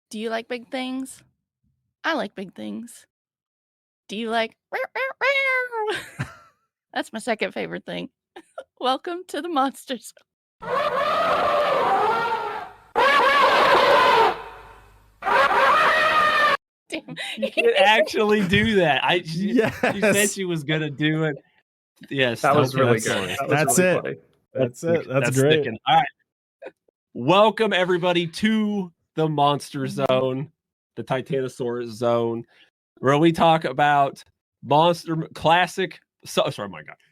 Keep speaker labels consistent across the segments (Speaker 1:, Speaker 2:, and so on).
Speaker 1: Do you like big things? I like big things. Do you like... That's my second favorite thing. Welcome to the Monsters. Damn.
Speaker 2: You can actually do that.
Speaker 3: Yes.
Speaker 2: She said she was going to do it. Yes.
Speaker 4: That was really
Speaker 2: funny.
Speaker 4: good.
Speaker 3: That's
Speaker 4: really
Speaker 3: it.
Speaker 4: funny.
Speaker 3: That's it. That's great.
Speaker 2: Sticking. All right. Welcome, everybody, to the Monster Zone, the Titanosaurus Zone, where we talk about classic.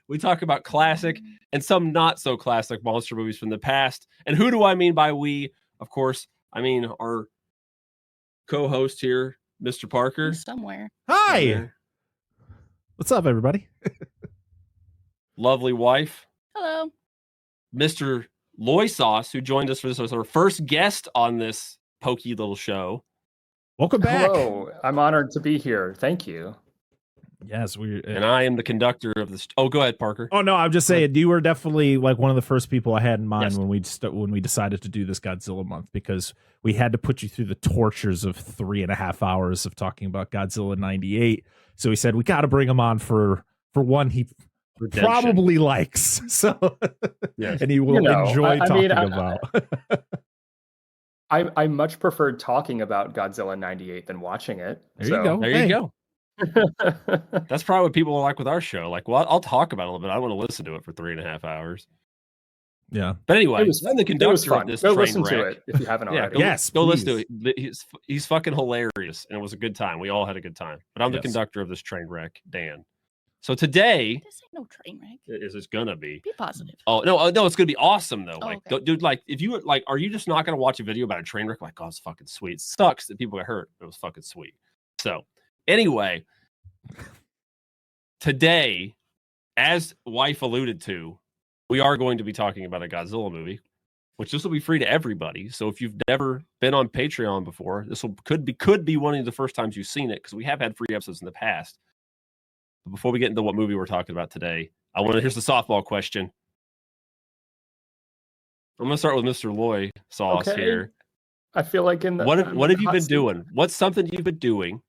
Speaker 2: We talk about classic and some not so classic monster movies from the past. And who do I mean by we? Of course, I mean our co-host here, Mr. Parker.
Speaker 1: He's somewhere.
Speaker 3: Hi. What's up, everybody?
Speaker 2: Lovely wife,
Speaker 1: Hello.
Speaker 2: Mr. Loysauce, who joined us for this as our first guest on this pokey little show.
Speaker 3: Welcome back.
Speaker 4: Hello. I'm honored to be here. Thank you.
Speaker 3: Yes,
Speaker 2: and I am the conductor of this. Oh, go ahead, Parker.
Speaker 3: Oh no, I'm just saying you were definitely like one of the first people I had in mind
Speaker 2: Yes.
Speaker 3: when we decided to do this Godzilla month, because we had to put you through the tortures of 3.5 hours of talking about Godzilla 98. So we said we got to bring him on for one he
Speaker 2: Redemption.
Speaker 3: probably likes. So
Speaker 2: Yes.
Speaker 3: and he will enjoy talking about.
Speaker 4: I much preferred talking about Godzilla 98 than watching it.
Speaker 3: There you go.
Speaker 2: There you go. That's probably what people are like with our show. Like, well, I'll talk about it a little bit. I don't want to listen to it for 3.5 hours.
Speaker 3: Yeah.
Speaker 2: But anyway,
Speaker 4: I'm the conductor of this
Speaker 2: train
Speaker 4: listen
Speaker 2: wreck.
Speaker 4: to it if you haven't already.
Speaker 2: Go listen to it. He's fucking hilarious, and it was a good time. We all had a good time. But I'm the conductor of this train wreck, Dan. So today,
Speaker 1: This ain't no train wreck.
Speaker 2: it's gonna be.
Speaker 1: Be positive.
Speaker 2: Oh no, it's gonna be awesome though.
Speaker 1: Oh,
Speaker 2: Like,
Speaker 1: okay.
Speaker 2: dude, like if you like, are you just not gonna watch a video about a train wreck? Like, oh, it's fucking sweet. It sucks that people get hurt, but it was fucking sweet. So, anyway, today, as wife alluded to, we are going to be talking about a Godzilla movie, which this will be free to everybody. So if you've never been on Patreon before, this could be one of the first times you've seen it, because we have had free episodes in the past. But before we get into what movie we're talking about today, here's the softball question. I'm gonna start with Mr. Loysauce here.
Speaker 4: I feel like in the
Speaker 2: what have you been doing? What's something you've been doing?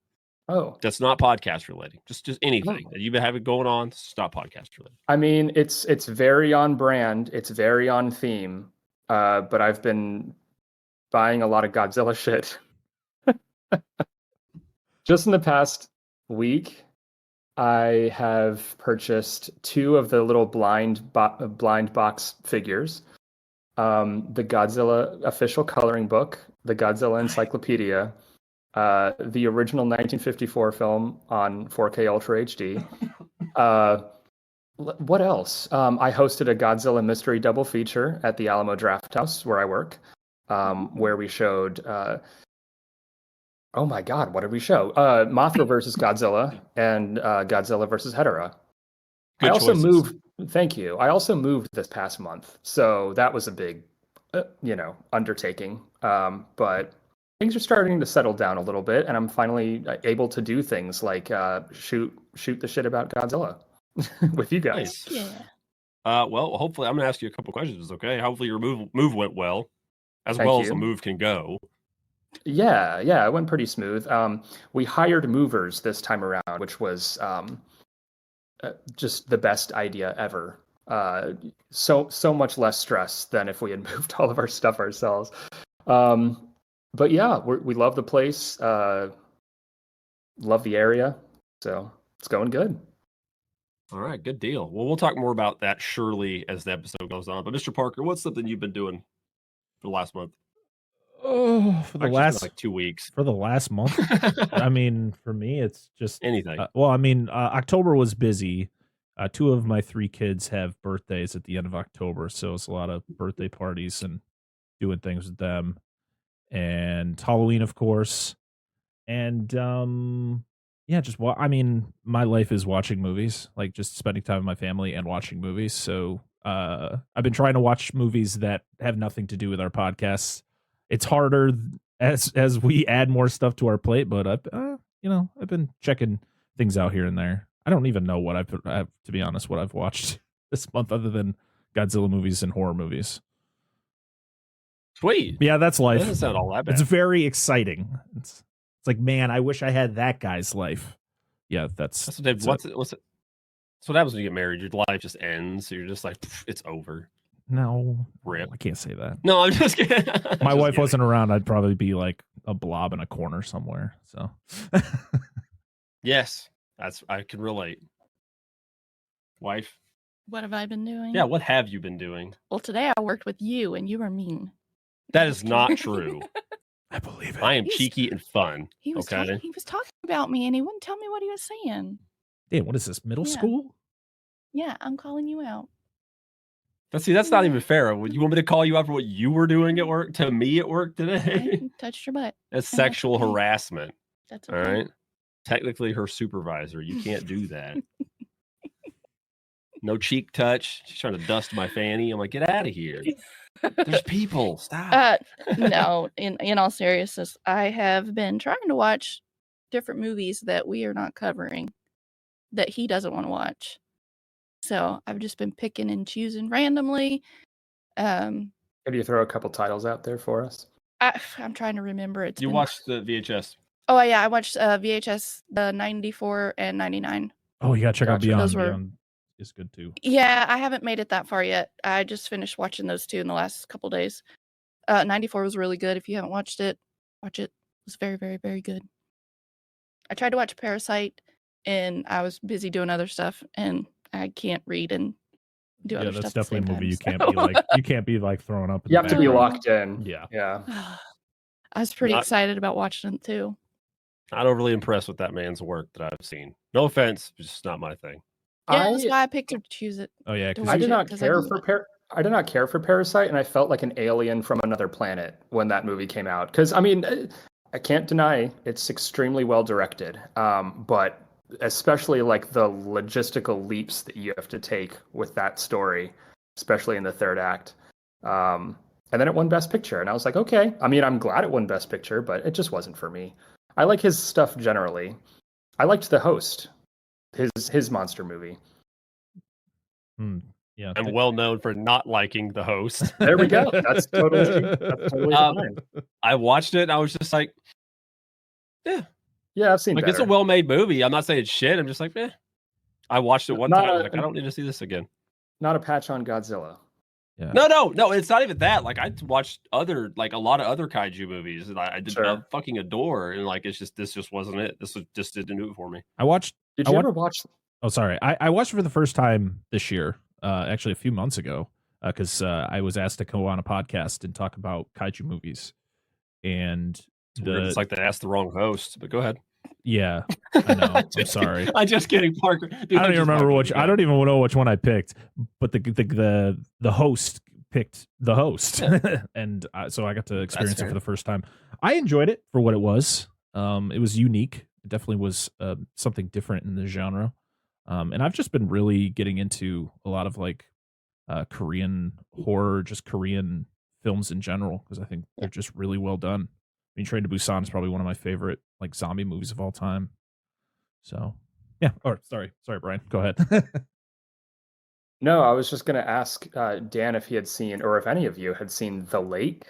Speaker 4: Oh,
Speaker 2: that's not podcast related. Just anything that you've been having going on. It's not podcast related.
Speaker 4: I mean, it's very on brand. It's very on theme. But I've been buying a lot of Godzilla shit. Just in the past week, I have purchased 2 of the little blind box figures. The Godzilla official coloring book, the Godzilla Encyclopedia, the original 1954 film on 4K Ultra HD. What else? I hosted a Godzilla mystery double feature at the Alamo Draft House where I work, where we showed... oh my God, what did we show? Mothra versus Godzilla and Godzilla versus Hedorah.
Speaker 2: Good
Speaker 4: I also
Speaker 2: choices.
Speaker 4: moved. Thank you. I also moved this past month, so that was a big, undertaking. But things are starting to settle down a little bit, and I'm finally able to do things like shoot the shit about Godzilla with you guys.
Speaker 2: Nice.
Speaker 1: Yeah.
Speaker 2: Well, hopefully, I'm gonna ask you a couple questions. Okay. Hopefully, your move went well, as
Speaker 4: Thank
Speaker 2: well as
Speaker 4: you.
Speaker 2: a move can go.
Speaker 4: Yeah, it went pretty smooth. We hired movers this time around, which was just the best idea ever. So much less stress than if we had moved all of our stuff ourselves. But yeah, we love the place, love the area, so it's going good.
Speaker 2: All right, good deal. Well, we'll talk more about that surely as the episode goes on. But Mr. Parker, what's something you've been doing for the last month?
Speaker 3: Oh, for the
Speaker 2: Actually,
Speaker 3: last
Speaker 2: it's been like 2 weeks.
Speaker 3: For the last month. I mean, for me, it's just
Speaker 2: anything.
Speaker 3: October was busy. 2 of my 3 kids have birthdays at the end of October, so it's a lot of birthday parties and doing things with them, and Halloween, of course, and my life is watching movies, like just spending time with my family and watching movies. So I've been trying to watch movies that have nothing to do with our podcasts. It's harder as we add more stuff to our plate, but I've been checking things out here and there. I don't even know what to be honest, what I've watched this month other than Godzilla movies and horror movies.
Speaker 2: Sweet.
Speaker 3: Yeah, that's
Speaker 2: That
Speaker 3: life.
Speaker 2: doesn't sound all that
Speaker 3: It's
Speaker 2: bad.
Speaker 3: very exciting. It's like, man, I wish I had that guy's life. Yeah, that's
Speaker 2: That's what Dave. What's it? That's what happens when you get married. Your life just ends. So you're just like, it's over.
Speaker 3: no,
Speaker 2: Rip.
Speaker 3: I can't say that.
Speaker 2: No, I'm just kidding.
Speaker 3: My wife wasn't around, I'd probably be like a blob in a corner somewhere. So
Speaker 2: Yes, I can relate. Wife.
Speaker 1: What have I been doing?
Speaker 2: Yeah, what have you been doing?
Speaker 1: Well, today I worked with you, and you were mean.
Speaker 2: That
Speaker 1: I'm
Speaker 2: is
Speaker 1: just
Speaker 2: not
Speaker 1: kidding.
Speaker 2: true.
Speaker 3: I believe it.
Speaker 2: I am
Speaker 1: He's-
Speaker 2: cheeky and fun.
Speaker 1: He was
Speaker 2: Okay.
Speaker 1: he was talking about me, and he wouldn't tell me what he was saying.
Speaker 3: Damn, what is this? Middle
Speaker 1: Yeah.
Speaker 3: school?
Speaker 1: Yeah, I'm calling you out.
Speaker 2: That's not even fair. Would you want me to call you out for what you were doing at work to me at work
Speaker 1: I
Speaker 2: today?
Speaker 1: touched your butt.
Speaker 2: That's
Speaker 1: And that's
Speaker 2: sexual
Speaker 1: okay.
Speaker 2: harassment.
Speaker 1: That's
Speaker 2: All
Speaker 1: okay.
Speaker 2: right. Technically her supervisor. You can't do that. No cheek touch. She's trying to dust my fanny. I'm like, get out of here. There's people. Stop.
Speaker 1: No, in all seriousness, I have been trying to watch different movies that we are not covering that he doesn't want to watch. So I've just been picking and choosing randomly.
Speaker 4: Could you throw a couple titles out there for us?
Speaker 1: I'm trying to remember. It's
Speaker 2: You
Speaker 1: been-
Speaker 2: watched the VHS.
Speaker 1: Oh yeah, I watched VHS the 94 and 99.
Speaker 3: Oh, you gotta check out
Speaker 4: Gotcha.
Speaker 3: Beyond.
Speaker 1: Those were-
Speaker 3: Beyond is good too.
Speaker 1: Yeah, I haven't made it that far yet. I just finished watching those two in the last couple days. 94 was really good. If you haven't watched it, watch it. It was very, very, very good. I tried to watch Parasite, and I was busy doing other stuff, and I can't read and do
Speaker 3: Yeah,
Speaker 1: other
Speaker 3: that's
Speaker 1: stuff. at the
Speaker 3: definitely a movie
Speaker 1: same
Speaker 3: you
Speaker 1: time,
Speaker 3: can't be like you can't be like throwing up. In
Speaker 4: You
Speaker 3: the
Speaker 4: have to be
Speaker 1: background.
Speaker 4: locked in.
Speaker 3: Yeah.
Speaker 4: Yeah.
Speaker 1: I was pretty
Speaker 2: Not-
Speaker 1: excited about watching it too.
Speaker 2: Not overly impressed with that man's work that I've seen. No offense, just not my thing.
Speaker 1: Yeah, that's why I picked to choose it.
Speaker 3: Oh yeah,
Speaker 1: To
Speaker 3: because
Speaker 4: I
Speaker 1: watch
Speaker 4: did
Speaker 1: it,
Speaker 4: not
Speaker 1: 'cause
Speaker 4: care
Speaker 1: knew
Speaker 4: for I did not care for Parasite, and I felt like an alien from another planet when that movie came out. Because I mean, I can't deny it's extremely well directed, but especially like the logistical leaps that you have to take with that story, especially in the third act. And then it won Best Picture, and I was like, okay. I mean, I'm glad it won Best Picture, but it just wasn't for me. I like his stuff generally. I liked The Host, his monster movie.
Speaker 3: yeah,
Speaker 2: I'm well known for not liking The Host.
Speaker 4: There we go. That's totally fine.
Speaker 2: I watched it and I was just like,
Speaker 4: Yeah, I've seen
Speaker 2: it's a
Speaker 4: better.
Speaker 2: well-made movie. I'm not saying it's shit. I'm just like, I watched it one
Speaker 4: Not
Speaker 2: time. I was
Speaker 4: a-
Speaker 2: like, I don't need to see this again.
Speaker 4: Not a patch on Godzilla.
Speaker 3: yeah.
Speaker 2: No, it's not even that. Like I watched a lot of other kaiju movies that I did
Speaker 4: Sure.
Speaker 2: fucking adore, and like this just wasn't it. This was just didn't do it for me.
Speaker 3: I watched.
Speaker 4: Did
Speaker 3: I
Speaker 4: you
Speaker 3: wa-
Speaker 4: ever watch?
Speaker 3: Oh, sorry. I watched it for the first time this year. Actually, a few months ago, because I was asked to go on a podcast and talk about kaiju movies, and
Speaker 2: It's like they asked the wrong host. But go ahead.
Speaker 3: yeah, I know. I'm
Speaker 2: Just
Speaker 3: sorry.
Speaker 2: I'm just kidding, Parker. Dude,
Speaker 3: I don't
Speaker 2: I'm
Speaker 3: even
Speaker 2: just
Speaker 3: remember
Speaker 2: fucking
Speaker 3: which.
Speaker 2: with
Speaker 3: I
Speaker 2: you.
Speaker 3: don't even know which one I picked, but the host picked the host, and so I got to experience it
Speaker 2: fair.
Speaker 3: for the first time. I enjoyed it for what it was. It was unique. It definitely was something different in the genre. And I've just been really getting into a lot of like Korean horror, just Korean films in general, because I think they're just really well done. I mean, Train to Busan is probably one of my favorite like zombie movies of all time. So yeah. Oh, sorry, Brian. Go ahead.
Speaker 4: No, I was just going to ask Dan if he had seen, or if any of you had seen The Lake.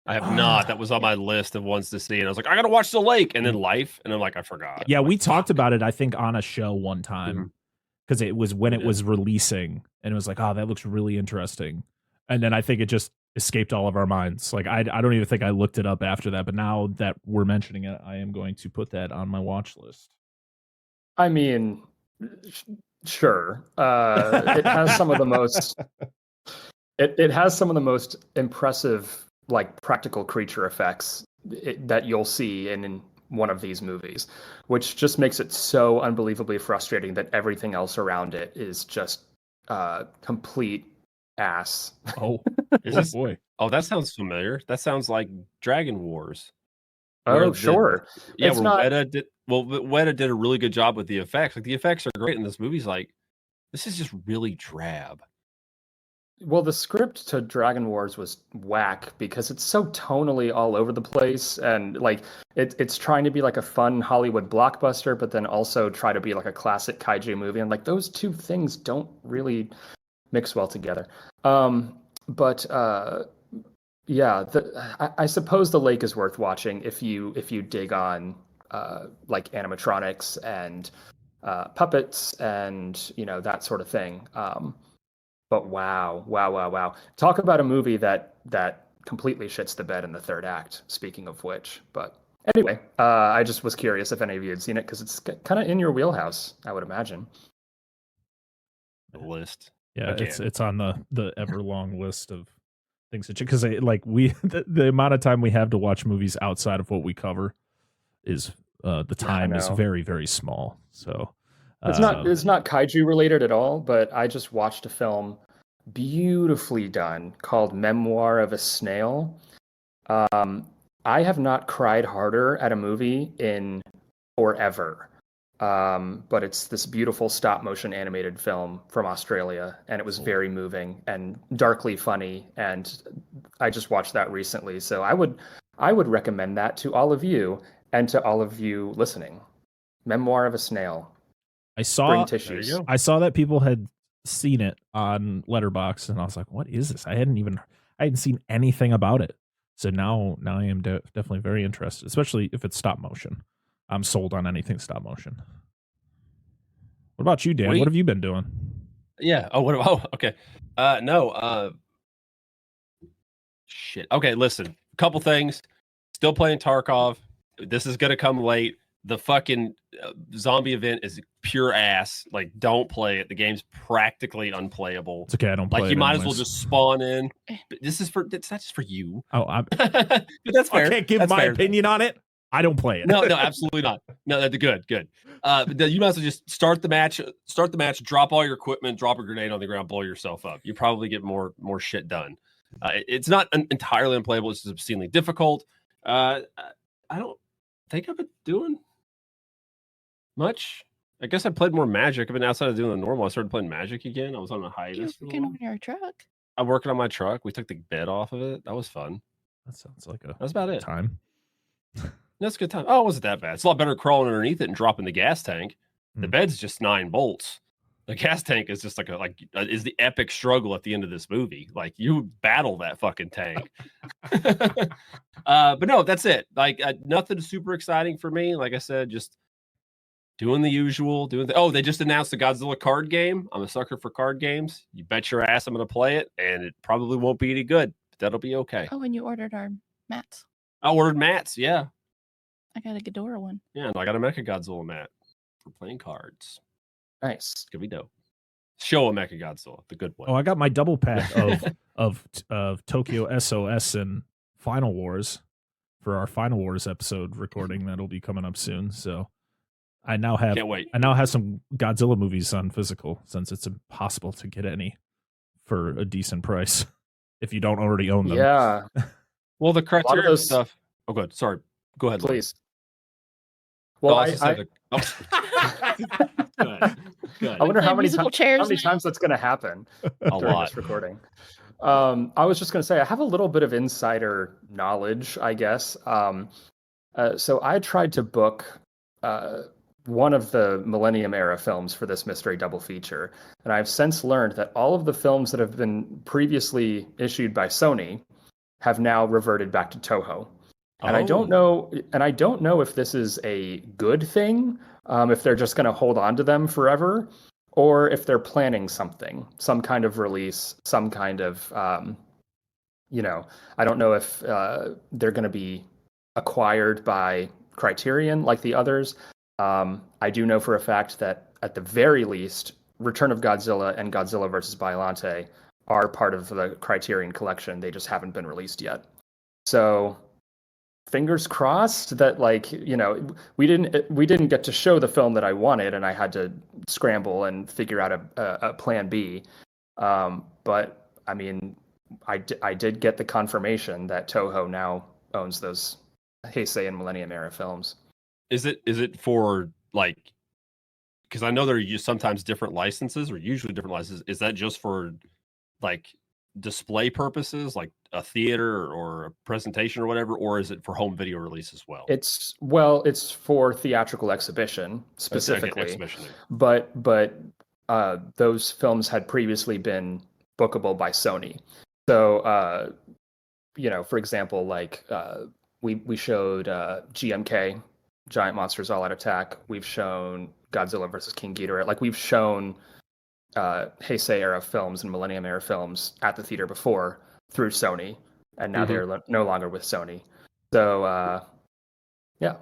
Speaker 2: I have not. That was on my list of ones to see, and I was like, I gotta watch The Lake, and then Life, and I'm like, I forgot.
Speaker 3: Yeah,
Speaker 2: I'm
Speaker 3: we
Speaker 2: like,
Speaker 3: talked
Speaker 2: fuck.
Speaker 3: about it, I think, on a show one time because it was when
Speaker 2: We
Speaker 3: it
Speaker 2: did.
Speaker 3: was releasing, and it was like, oh, that looks really interesting. And then I think it just escaped all of our minds. Like, I don't even think I looked it up after that. But now that we're mentioning it, I am going to put that on my watch list.
Speaker 4: I mean, sure. It has some of the most. It has some of the most impressive, like practical creature effects that you'll see in one of these movies, which just makes it so unbelievably frustrating that everything else around it is just complete ass.
Speaker 3: Oh,
Speaker 2: Is
Speaker 3: oh
Speaker 2: this-
Speaker 3: boy.
Speaker 2: Oh, that sounds familiar. That sounds like Dragon Wars.
Speaker 4: Oh,
Speaker 2: Where
Speaker 4: sure.
Speaker 2: Yeah,
Speaker 4: It's
Speaker 2: where
Speaker 4: not-
Speaker 2: Weta did. Well, Weta did a really good job with the effects. Like the effects are great, and this movie's like, this is just really drab.
Speaker 4: Well, the script to Dragon Wars was whack because it's so tonally all over the place, and like it's trying to be like a fun Hollywood blockbuster, but then also try to be like a classic kaiju movie, and like those two things don't really mix well together. But Yeah, I suppose the lake is worth watching if you dig on like animatronics and puppets and that sort of thing. But wow, wow, wow, wow! Talk about a movie that completely shits the bed in the third act. Speaking of which, but anyway, I just was curious if any of you had seen it because it's kind of in your wheelhouse, I would imagine.
Speaker 2: The list.
Speaker 3: Yeah,
Speaker 2: Again.
Speaker 3: it's on the ever long list of things that because like we the amount of time we have to watch movies outside of what we cover is the time is
Speaker 4: know.
Speaker 3: very, very small. So
Speaker 4: It's not kaiju related at all, but I just watched a film beautifully done called Memoir of a Snail. I have not cried harder at a movie in forever. But it's this beautiful stop motion animated film from Australia, and it was very moving and darkly funny. And I just watched that recently, so I would recommend that to all of you and to all of you listening. Memoir of a Snail.
Speaker 3: I saw
Speaker 4: Bring tissues.
Speaker 3: I saw that people had seen it on Letterboxd, and I was like, "What is this?" I hadn't seen anything about it. So now I am definitely very interested, especially if it's stop motion. I'm sold on anything stop motion. What about you, Dan? What have you been doing?
Speaker 2: Yeah. Okay. No. Shit. Okay. Listen. A couple things. Still playing Tarkov. This is gonna come late. The fucking zombie event is pure ass. Like, don't play it. The game's practically unplayable.
Speaker 3: It's okay. I don't play
Speaker 2: like
Speaker 3: it.
Speaker 2: You might
Speaker 3: anyways.
Speaker 2: as well just spawn in. But it's not just for you.
Speaker 3: Oh,
Speaker 2: but that's fair.
Speaker 3: I can't give my opinion on it. I don't play it.
Speaker 2: No, absolutely not. No, that's good. You might as well just start the match, drop all your equipment, drop a grenade on the ground, blow yourself up. You probably get more shit done. It's not entirely unplayable. It's just obscenely difficult. I don't think I've been doing much. I guess I played more Magic. I've been outside of doing the normal. I started playing Magic again. I was on a hiatus.
Speaker 1: You're working on your truck?
Speaker 2: I'm working on my truck. We took the bed off of it. That was fun.
Speaker 3: That sounds like
Speaker 2: that's about it.
Speaker 3: Time.
Speaker 2: That's a good time. Oh, it wasn't that bad. It's a lot better crawling underneath it and dropping the gas tank. The bed's just 9 bolts. The gas tank is just is the epic struggle at the end of this movie. Like, you battle that fucking tank. But no, that's it. Like, nothing super exciting for me. Like I said, just doing the usual. They just announced the Godzilla card game. I'm a sucker for card games. You bet your ass I'm going to play it, and it probably won't be any good, but that'll be okay.
Speaker 1: Oh, and you ordered our mats.
Speaker 2: I ordered mats, yeah.
Speaker 1: I got a Ghidorah one.
Speaker 2: Yeah, and I got a Mechagodzilla mat for playing cards.
Speaker 4: Nice.
Speaker 2: It's gonna be dope. Show a Mechagodzilla, the good one.
Speaker 3: Oh, I got my double pack of Tokyo SOS and Final Wars for our Final Wars episode recording that'll be coming up soon. So I now have some Godzilla movies on physical, since it's impossible to get any for a decent price if you don't already own them.
Speaker 4: Yeah.
Speaker 2: Well, the Criterion stuff. Oh, good. Sorry. Go ahead,
Speaker 4: please.
Speaker 2: Well,
Speaker 4: Good. I wonder how many times that's going to happen during this recording. I was just going to say, I have a little bit of insider knowledge, I guess. So I tried to book one of the Millennium Era films for this mystery double feature, and I've since learned that all of the films that have been previously issued by Sony have now reverted back to Toho. And I don't know if this is a good thing, if they're just going to hold on to them forever, or if they're planning something, some kind of release, some kind of, I don't know if they're going to be acquired by Criterion like the others. I do know for a fact that at the very least, Return of Godzilla and Godzilla vs. Biollante are part of the Criterion collection. They just haven't been released yet. So fingers crossed that, we didn't get to show the film that I wanted, and I had to scramble and figure out a plan B. But I mean, I did get the confirmation that Toho now owns those Heisei and Millennium Era films.
Speaker 2: Is it for because I know there are sometimes different licenses, or usually different licenses. Is that just for display purposes, like a theater or a presentation or whatever, or is it for home video release as well?
Speaker 4: It's for theatrical exhibition specifically. But those films had previously been bookable by Sony. So for example, like we showed GMK, Giant Monsters All Out Attack. We've shown Godzilla versus King Ghidorah. Like we've shown Heisei era films and Millennium era films at the theater before through Sony, and now they're no longer with Sony. So yeah.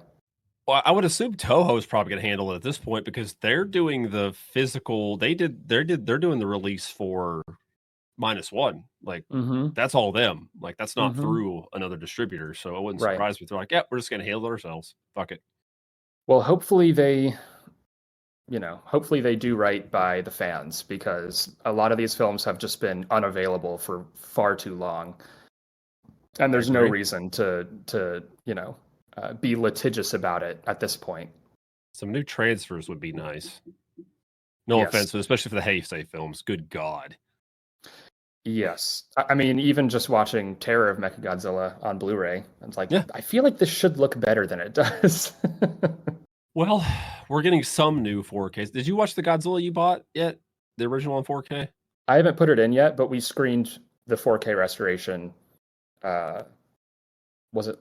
Speaker 2: Well, I would assume Toho is probably going to handle it at this point because they're doing the physical. They're doing the release for -1. Like that's all them. Like that's not through another distributor. So it wouldn't surprise me if they're like, yeah, we're just going to handle it ourselves. Fuck it.
Speaker 4: Well, hopefully they do right by the fans, because a lot of these films have just been unavailable for far too long, and there's no reason to be litigious about it at this point.
Speaker 2: Some new transfers would be nice. No offense, but especially for the Heisei films. Good God.
Speaker 4: Yes. I mean, even just watching Terror of Mechagodzilla on Blu-ray, it's like, I feel like this should look better than it does.
Speaker 2: Well, we're getting some new 4Ks. Did you watch the Godzilla you bought yet? The original on 4K?
Speaker 4: I haven't put it in yet, but we screened the 4K restoration. Was it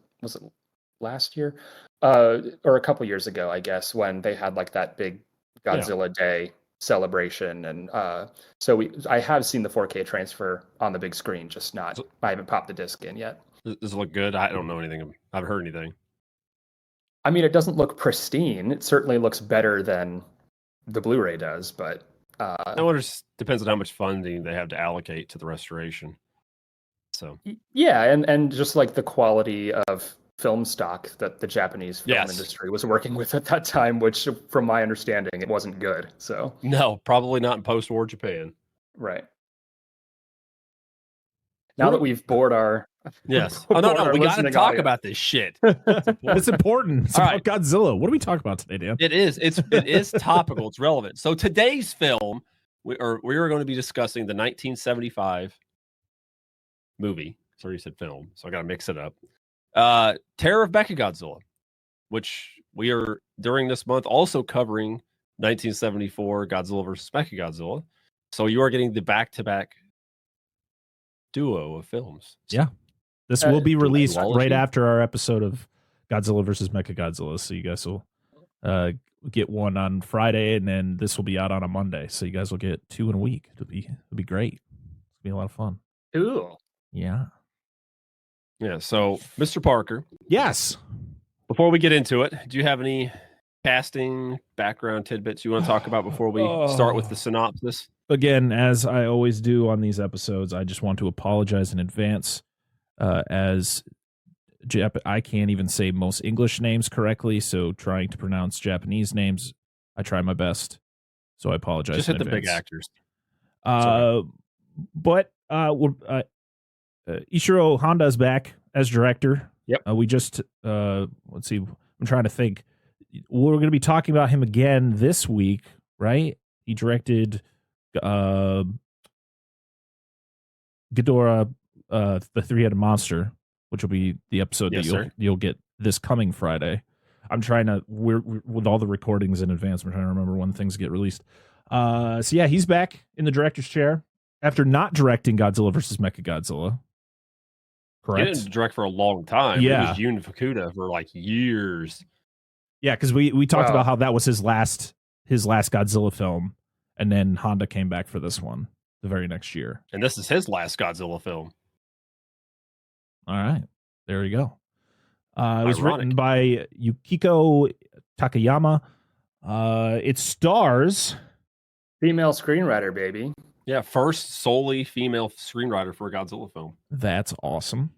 Speaker 4: last year? Or a couple years ago, I guess, when they had like that big Godzilla Day celebration, and so I have seen the 4K transfer on the big screen, just not. I haven't popped the disc in yet.
Speaker 2: Does it look good? I don't know anything. I haven't heard anything.
Speaker 4: I mean, it doesn't look pristine. It certainly looks better than the Blu-ray does, but
Speaker 2: it depends on how much funding they have to allocate to the restoration. So
Speaker 4: yeah, and just like the quality of film stock that the Japanese film industry was working with at that time, which, from my understanding, it wasn't good. So
Speaker 2: no, probably not in post-war Japan.
Speaker 4: Right. Now that we've bored our
Speaker 2: yes, oh no, we got to talk about this shit.
Speaker 3: It's important. It's about Godzilla. What are we talking about today, Dan?
Speaker 2: It is topical. It's relevant. So today's film, we are going to be discussing the 1975 movie. Sorry, you said film, so I got to mix it up. Terror of Mechagodzilla, which we are during this month also covering 1974 Godzilla versus Mechagodzilla. So you are getting the back-to-back duo of films.
Speaker 3: Yeah. This will be released right after our episode of Godzilla versus Mechagodzilla. So you guys will get one on Friday, and then this will be out on a Monday. So you guys will get 2 in a week. It'll be great. It'll be a lot of fun.
Speaker 4: Cool.
Speaker 3: Yeah.
Speaker 2: Yeah. So, Mr. Parker.
Speaker 3: Yes.
Speaker 2: Before we get into it, do you have any casting background tidbits you want to talk about before we start with the synopsis?
Speaker 3: Again, as I always do on these episodes, I just want to apologize in advance. As I can't even say most English names correctly, so trying to pronounce Japanese names, I try my best. So I apologize.
Speaker 2: Just hit the big actors.
Speaker 3: But Ishiro Honda is back as director.
Speaker 2: Yep.
Speaker 3: We just let's see. I'm trying to think. We're going to be talking about him again this week, right? He directed Ghidorah, the Three-Headed Monster, which will be the episode that you'll get this coming Friday. I'm trying to we're with all the recordings in advance. I'm trying to remember when things get released. So yeah, he's back in the director's chair after not directing Godzilla versus Mechagodzilla. Correct.
Speaker 2: He didn't direct for a long time.
Speaker 3: Yeah,
Speaker 2: it was Jun Fukuda for like years.
Speaker 3: Yeah, because we talked about how that was his last Godzilla film, and then Honda came back for this one the very next year.
Speaker 2: And this is his last Godzilla film.
Speaker 3: All right, there we go. It was written by Yukiko Takayama. It stars
Speaker 4: female screenwriter, baby.
Speaker 2: Yeah, first solely female screenwriter for a Godzilla film.
Speaker 3: That's awesome.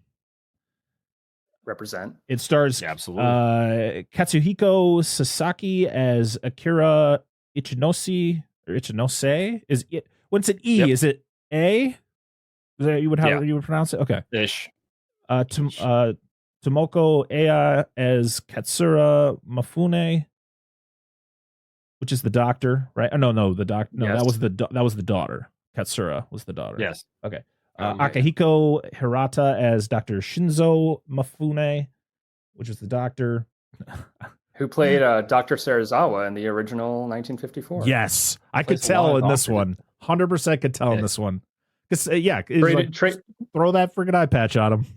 Speaker 4: Represent.
Speaker 3: It stars
Speaker 2: absolutely
Speaker 3: Katsuhiko Sasaki as Akira Ichinose or Ichinose. Is it? What's an E? Yep. Is it A? Is that you would pronounce it? Okay.
Speaker 2: Ish.
Speaker 3: Tomoko Aya as Katsura Mafune, which is the doctor, right? Oh, no, the doctor. No, yes. that was the daughter. Katsura was the daughter.
Speaker 2: Yes.
Speaker 3: Okay. Akihiko Hirata as Dr. Shinzo Mafune, which is the doctor.
Speaker 4: Who played Dr. Serizawa in the original 1954.
Speaker 3: Yes. I could tell in this one. 100% could tell in this one. Because, throw that freaking eye patch on him.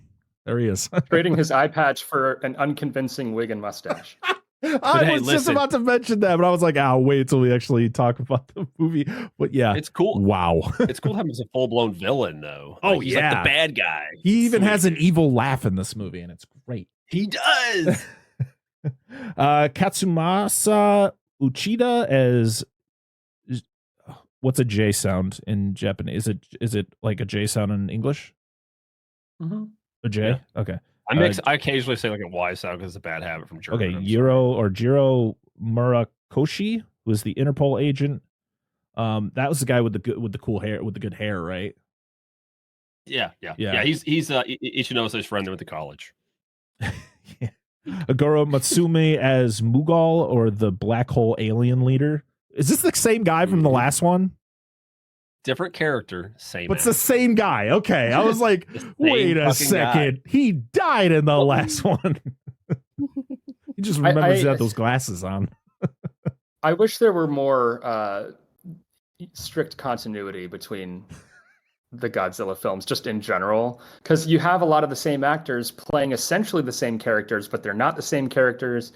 Speaker 3: There he is.
Speaker 4: Trading his eye patch for an unconvincing wig and mustache.
Speaker 3: I was just about to mention that, but I was like, I'll wait till we actually talk about the movie. But yeah,
Speaker 2: it's cool.
Speaker 3: Wow.
Speaker 2: It's cool to have him as a full-blown villain, though.
Speaker 3: Oh,
Speaker 2: he's
Speaker 3: yeah.
Speaker 2: like the bad guy.
Speaker 3: He even
Speaker 2: Sweet.
Speaker 3: has an evil laugh in this movie, and it's great.
Speaker 2: He does.
Speaker 3: Katsumasa Uchida as what's a J sound in Japanese? Is it like a J sound in English?
Speaker 4: Mm-hmm.
Speaker 3: A J?
Speaker 2: Yeah.
Speaker 3: Okay.
Speaker 2: I occasionally say like a Y sound because it's a bad habit from German.
Speaker 3: Okay, Jiro Murakoshi was the Interpol agent. That was the guy with the cool hair, with the good hair, right?
Speaker 2: Yeah. He's Ichinose friend there with the college.
Speaker 3: Yeah. Agoro Matsume as Mughal, or the black hole alien leader. Is this the same guy from the last one?
Speaker 2: Different character, same.
Speaker 3: But it's the same guy. Okay, I was like, wait a second, guy. He died in the last one. He just remembers he had those glasses on.
Speaker 4: I wish there were more strict continuity between the Godzilla films, just in general, because you have a lot of the same actors playing essentially the same characters, but they're not the same characters.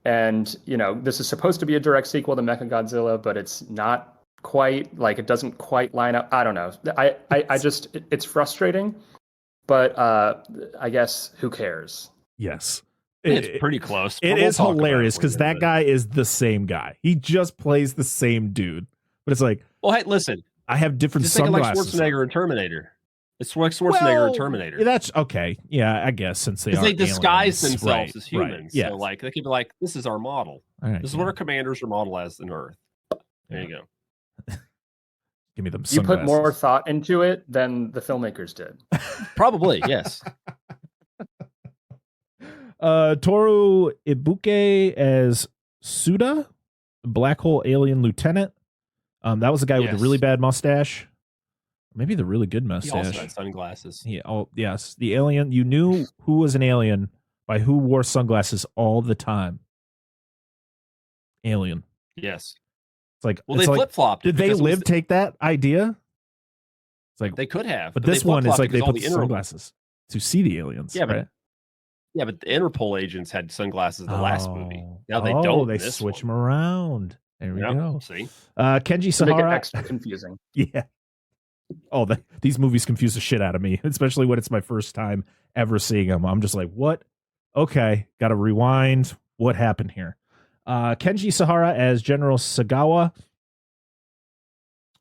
Speaker 4: And this is supposed to be a direct sequel to Mechagodzilla, but it's not quite. Like, it doesn't quite line up. I don't know. I just it's frustrating, but I guess who cares?
Speaker 3: Yes.
Speaker 2: It's pretty close.
Speaker 3: It is hilarious because that guy is the same guy. He just plays the same dude. But it's like,
Speaker 2: well, hey, listen.
Speaker 3: I have different
Speaker 2: just sunglasses. Like
Speaker 3: Schwarzenegger
Speaker 2: and Terminator. It's like Schwarzenegger and Terminator.
Speaker 3: Yeah, that's okay. Yeah, I guess since
Speaker 2: they disguise themselves as humans.
Speaker 3: Right. Yeah.
Speaker 2: So like they could be like, this is our model.
Speaker 3: Right,
Speaker 2: this is what our commanders are modeled as in Earth. There you go.
Speaker 3: Give me them sunglasses.
Speaker 4: You put more thought into it than the filmmakers did.
Speaker 2: Probably, yes.
Speaker 3: Toru Ibuke as Suda, black hole alien lieutenant. That was the guy with the really bad mustache. Maybe the really good mustache.
Speaker 2: He also had sunglasses.
Speaker 3: Yes. The alien. You knew who was an alien by who wore sunglasses all the time. Alien.
Speaker 2: Yes.
Speaker 3: It's like,
Speaker 2: well, they flip-flopped.
Speaker 3: Did they take that idea? It's like,
Speaker 2: they could have.
Speaker 3: But this one is like they put the sunglasses to see the aliens.
Speaker 2: Yeah,
Speaker 3: right?
Speaker 2: But the Interpol agents had sunglasses in the last movie. Now they don't.
Speaker 3: They switch them around. There we go.
Speaker 2: See?
Speaker 3: Kenji Sahara.
Speaker 4: Make it extra confusing.
Speaker 3: Yeah. Oh, these movies confuse the shit out of me, especially when it's my first time ever seeing them. I'm just like, what? Okay, got to rewind. What happened here? Kenji Sahara as General Sagawa.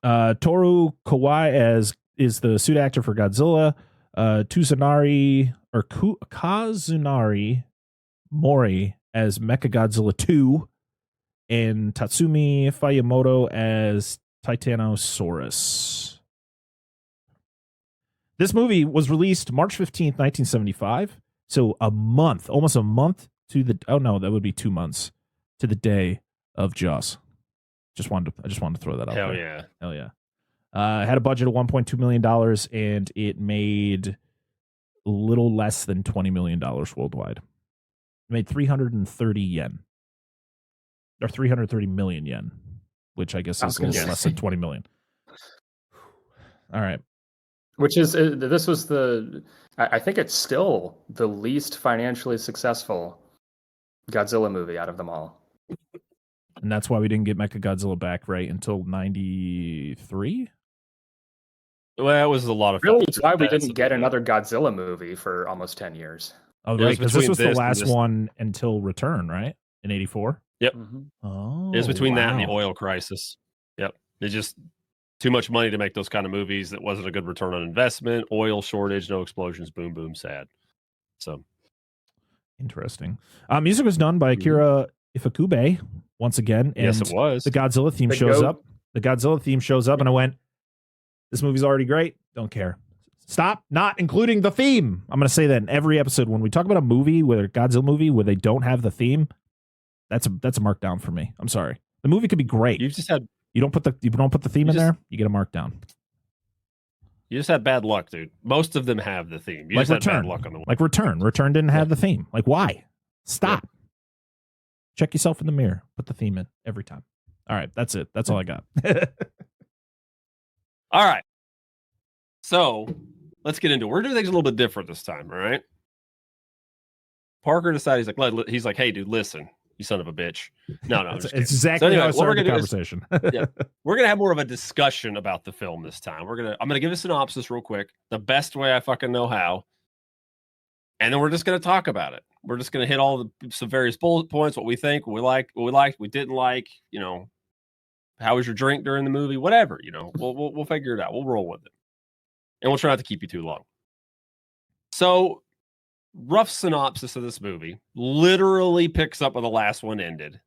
Speaker 3: Toru Kawai is the suit actor for Godzilla. Kazunari Mori as Mechagodzilla 2. And Tatsumi Fayamoto as Titanosaurus. This movie was released March 15th, 1975. So almost a month to the, that would be 2 months to the day of Jaws. I just wanted to throw that out there. Hell yeah. Had a budget of $1.2 million and it made a little less than $20 million worldwide. It made 330 yen. Or 330 million yen, which I guess is a little less than 20 million. All right.
Speaker 4: Which is, this was I think it's still the least financially successful Godzilla movie out of them all.
Speaker 3: And that's why we didn't get Mechagodzilla back, right, until 93?
Speaker 2: Well, it was a lot of
Speaker 4: really, it's why we didn't get another Godzilla movie for almost 10 years.
Speaker 3: Oh, right, because this was the last one until Return, right? In 84?
Speaker 2: Yep.
Speaker 4: Mm-hmm.
Speaker 3: Oh,
Speaker 2: it was between that and the oil crisis. Yep. It's just too much money to make those kind of movies. That wasn't a good return on investment. Oil shortage, no explosions, boom, boom, sad. So
Speaker 3: interesting. Music was done by Akira Ifukube once again. And
Speaker 2: yes, it was.
Speaker 3: The Godzilla theme shows up. The Godzilla theme shows up, and I went, this movie's already great. Don't care. Stop not including the theme. I'm going to say that in every episode. When we talk about a movie, whether a Godzilla movie, where they don't have the theme, that's a markdown for me. I'm sorry. The movie could be great.
Speaker 2: You
Speaker 3: don't put the theme in there, you get a markdown.
Speaker 2: You just had bad luck, dude. Most of them have the theme. You
Speaker 3: like
Speaker 2: just
Speaker 3: Return.
Speaker 2: had bad luck on the one.
Speaker 3: Like Return. Return didn't have the theme. Like, why? Stop. Check yourself in the mirror. Put the theme in every time. All right, that's it. That's all I got.
Speaker 2: All right. So let's get into it. We're doing things a little bit different this time, all right? Parker decided he's like, hey, dude, listen, you son of a bitch. No,
Speaker 3: It's
Speaker 2: just
Speaker 3: exactly
Speaker 2: anyway,
Speaker 3: how I
Speaker 2: what we're
Speaker 3: started the
Speaker 2: gonna do is-
Speaker 3: conversation.
Speaker 2: we're gonna have more of a discussion about the film this time. I'm gonna give a synopsis real quick, the best way I fucking know how, and then we're just gonna talk about it. We're just gonna hit some various bullet points, what we think, what we liked, we didn't like. You know, how was your drink during the movie? Whatever. You know, we'll figure it out. We'll roll with it, and we'll try not to keep you too long. So, rough synopsis of this movie literally picks up where the last one ended,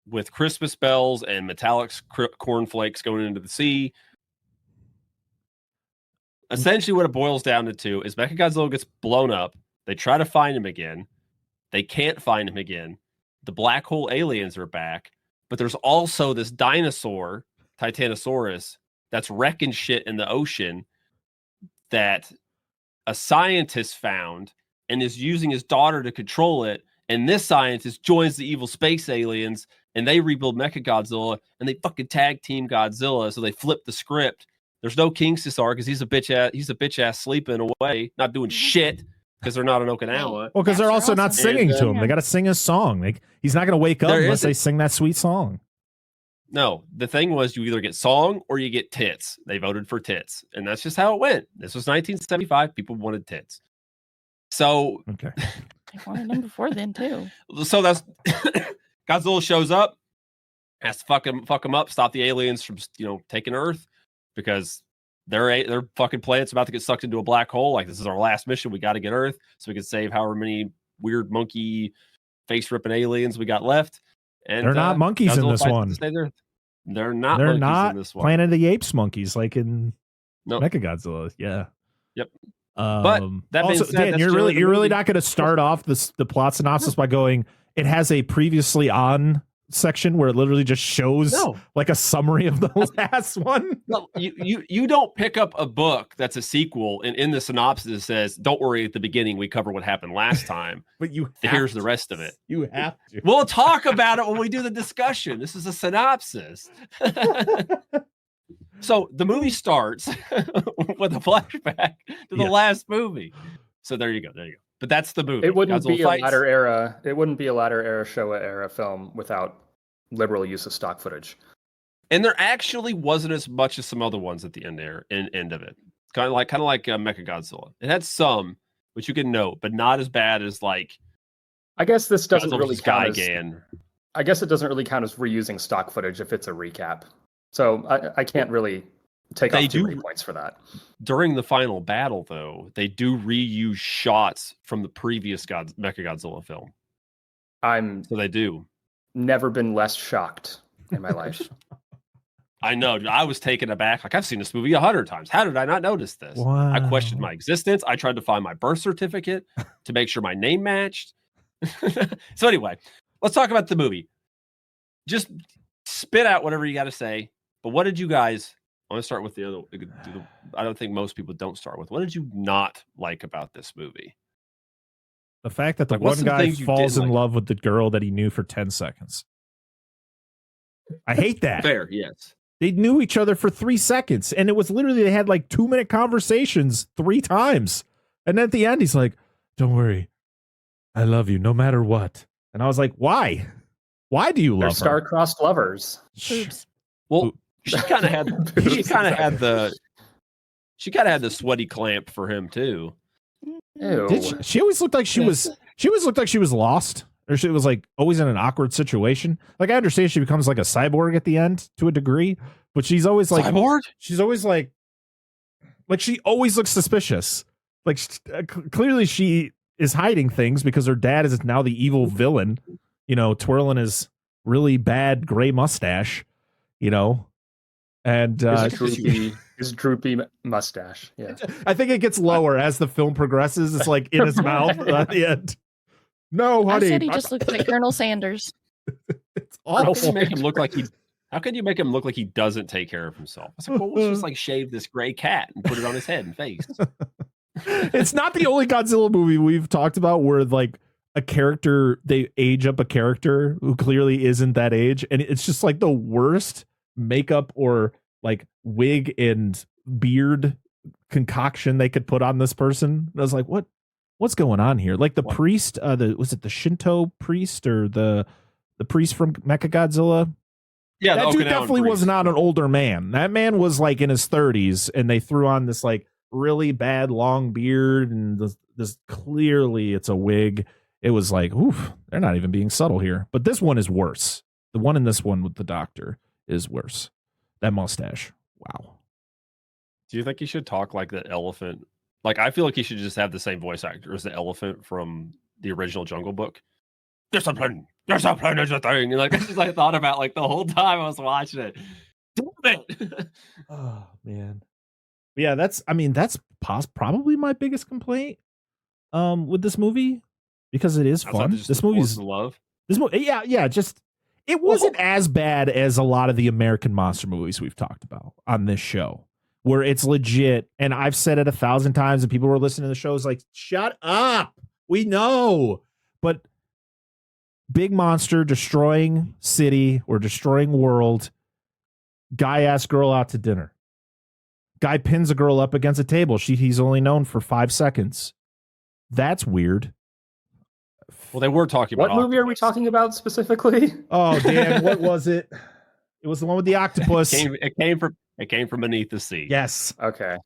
Speaker 2: with Christmas bells and metallic cornflakes going into the sea. Essentially, what it boils down to is Mechagodzilla gets blown up. They try to find him again. They can't find him again. The black hole aliens are back, but there's also this dinosaur, Titanosaurus, that's wrecking shit in the ocean that a scientist found and is using his daughter to control it. And this scientist joins the evil space aliens and they rebuild Mechagodzilla and they fucking tag team Godzilla. So they flip the script. There's no King Caesar because he's a bitch ass sleeping away, not doing shit because they're not in Okinawa.
Speaker 3: Well, because they're also not singing to him.
Speaker 1: Yeah.
Speaker 3: They got to sing his song. Like, he's not going to wake up unless they sing that sweet song.
Speaker 2: No, the thing was you either get song or you get tits. They voted for tits. And that's just how it went. This was 1975. People wanted tits. So
Speaker 3: Okay.
Speaker 1: I wanted them before then too.
Speaker 2: So that's Godzilla shows up, has to fuck him up, stop the aliens from taking Earth because their fucking planet's about to get sucked into a black hole. Like, this is our last mission. We got to get Earth so we can save however many weird monkey face ripping aliens we got left. And
Speaker 3: They're not monkeys
Speaker 2: Godzilla
Speaker 3: in this
Speaker 2: fights
Speaker 3: one.
Speaker 2: to stay there. They're not
Speaker 3: They're
Speaker 2: monkeys
Speaker 3: not
Speaker 2: in this one.
Speaker 3: Planet of the Apes monkeys like in
Speaker 2: Nope.
Speaker 3: Mechagodzilla. Yeah.
Speaker 2: Yep. But that being
Speaker 3: also,
Speaker 2: said,
Speaker 3: Dan,
Speaker 2: that's
Speaker 3: you're
Speaker 2: generally
Speaker 3: really
Speaker 2: the
Speaker 3: not going to start off the plot synopsis by going, it has a previously on section where it literally just shows like a summary of the last one.
Speaker 2: No, you don't pick up a book that's a sequel and in the synopsis it says, don't worry, at the beginning we cover what happened last time.
Speaker 3: But
Speaker 2: here's the rest of it.
Speaker 3: You have to.
Speaker 2: We'll talk about it when we do the discussion. This is a synopsis. So the movie starts with a flashback to the last movie. So there you go. But that's the movie.
Speaker 4: It wouldn't
Speaker 2: Godzilla
Speaker 4: be
Speaker 2: fights.
Speaker 4: a latter era. It wouldn't be a latter era Showa era film without liberal use of stock footage.
Speaker 2: And there actually wasn't as much as some other ones at the end of it. Kind of like Mechagodzilla. It had some, which you can note, but not as bad as like.
Speaker 4: I guess this doesn't
Speaker 2: Godzilla
Speaker 4: really count as.
Speaker 2: Skygan.
Speaker 4: I guess it doesn't really count as reusing stock footage if it's a recap. So I can't really take off too many points for that.
Speaker 2: During the final battle, though, they do reuse shots from the previous Mechagodzilla film. So they do.
Speaker 4: Never been less shocked in my life.
Speaker 2: I know. I was taken aback. Like, I've seen this movie 100 times. How did I not notice this?
Speaker 3: Wow.
Speaker 2: I questioned my existence. I tried to find my birth certificate to make sure my name matched. So anyway, let's talk about the movie. Just spit out whatever you got to say. But what did you guys? I want to start with the other. I don't think most people don't start with. What did you not like about this movie?
Speaker 3: The fact that the
Speaker 2: Like, what's
Speaker 3: one
Speaker 2: some
Speaker 3: guy
Speaker 2: things you
Speaker 3: falls
Speaker 2: didn't
Speaker 3: in
Speaker 2: like?
Speaker 3: love with the girl that he knew for 10 seconds. I hate that.
Speaker 2: Fair, yes.
Speaker 3: They knew each other for 3 seconds, and it was literally they had like 2-minute conversations 3 times. And then at the end, he's like, "Don't worry, I love you no matter what." And I was like, "Why? Why do you
Speaker 4: They're
Speaker 3: love her?"
Speaker 4: star-crossed lovers.
Speaker 1: Oops.
Speaker 2: Well, she kind of had the sweaty clamp for him too.
Speaker 4: Ew.
Speaker 3: Did she? She always looked like she was. She always looked like she was lost, or she was like always in an awkward situation. Like, I understand she becomes like a cyborg at the end to a degree, but she's always like
Speaker 2: Cyborg?
Speaker 3: She's always like she always looks suspicious. Like, clearly she is hiding things because her dad is now the evil villain. Twirling his really bad gray mustache. And
Speaker 4: his droopy mustache. Yeah,
Speaker 3: I think it gets lower as the film progresses. It's like in his mouth at the end. No,
Speaker 1: I
Speaker 3: honey.
Speaker 1: said he just looks like Colonel Sanders.
Speaker 3: It's
Speaker 2: How
Speaker 3: awful.
Speaker 2: can you make him look like he? How can you make him look like he doesn't take care of himself? I was like, well, let's just like shave this gray cat and put it on his head and face.
Speaker 3: It's not the only Godzilla movie we've talked about where like a character, they age up a character who clearly isn't that age, and it's just like the worst makeup or like wig and beard concoction they could put on this person. And I was like, what what's going on here? Like the
Speaker 2: What?
Speaker 3: priest, was it the Shinto priest or the priest from Mechagodzilla?
Speaker 2: Yeah,
Speaker 3: That
Speaker 2: the
Speaker 3: dude
Speaker 2: Okinawan
Speaker 3: definitely was
Speaker 2: priest.
Speaker 3: not an older man. That man was like in his 30s, and they threw on this like really bad long beard, and this clearly it's a wig. It was like, oof, they're not even being subtle here. But this one is worse. The one in this one with the doctor is worse. That mustache, wow.
Speaker 2: Do you think he should talk like the elephant? Like, I feel like he should just have the same voice actor as the elephant from the original Jungle Book. Discipline is a thing. Like, that's just I thought about like the whole time I was watching it. Damn it!
Speaker 3: Oh man, yeah. That's probably my biggest complaint with this movie, because it is fun. This movie's
Speaker 2: love.
Speaker 3: This movie, yeah. Just it wasn't as bad as a lot of the American monster movies we've talked about on this show, where it's legit. And I've said it 1,000 times, and people were listening to the shows like, "Shut up, we know." But big monster destroying city or destroying world. Guy asks girl out to dinner. Guy pins a girl up against a table. He's only known for 5 seconds. That's weird.
Speaker 2: Well, they were talking
Speaker 4: What
Speaker 2: about
Speaker 4: movie are we talking about specifically?
Speaker 3: Oh, Dan, what was it? It was the one with the octopus.
Speaker 2: It came from beneath the sea.
Speaker 3: Yes.
Speaker 4: Okay.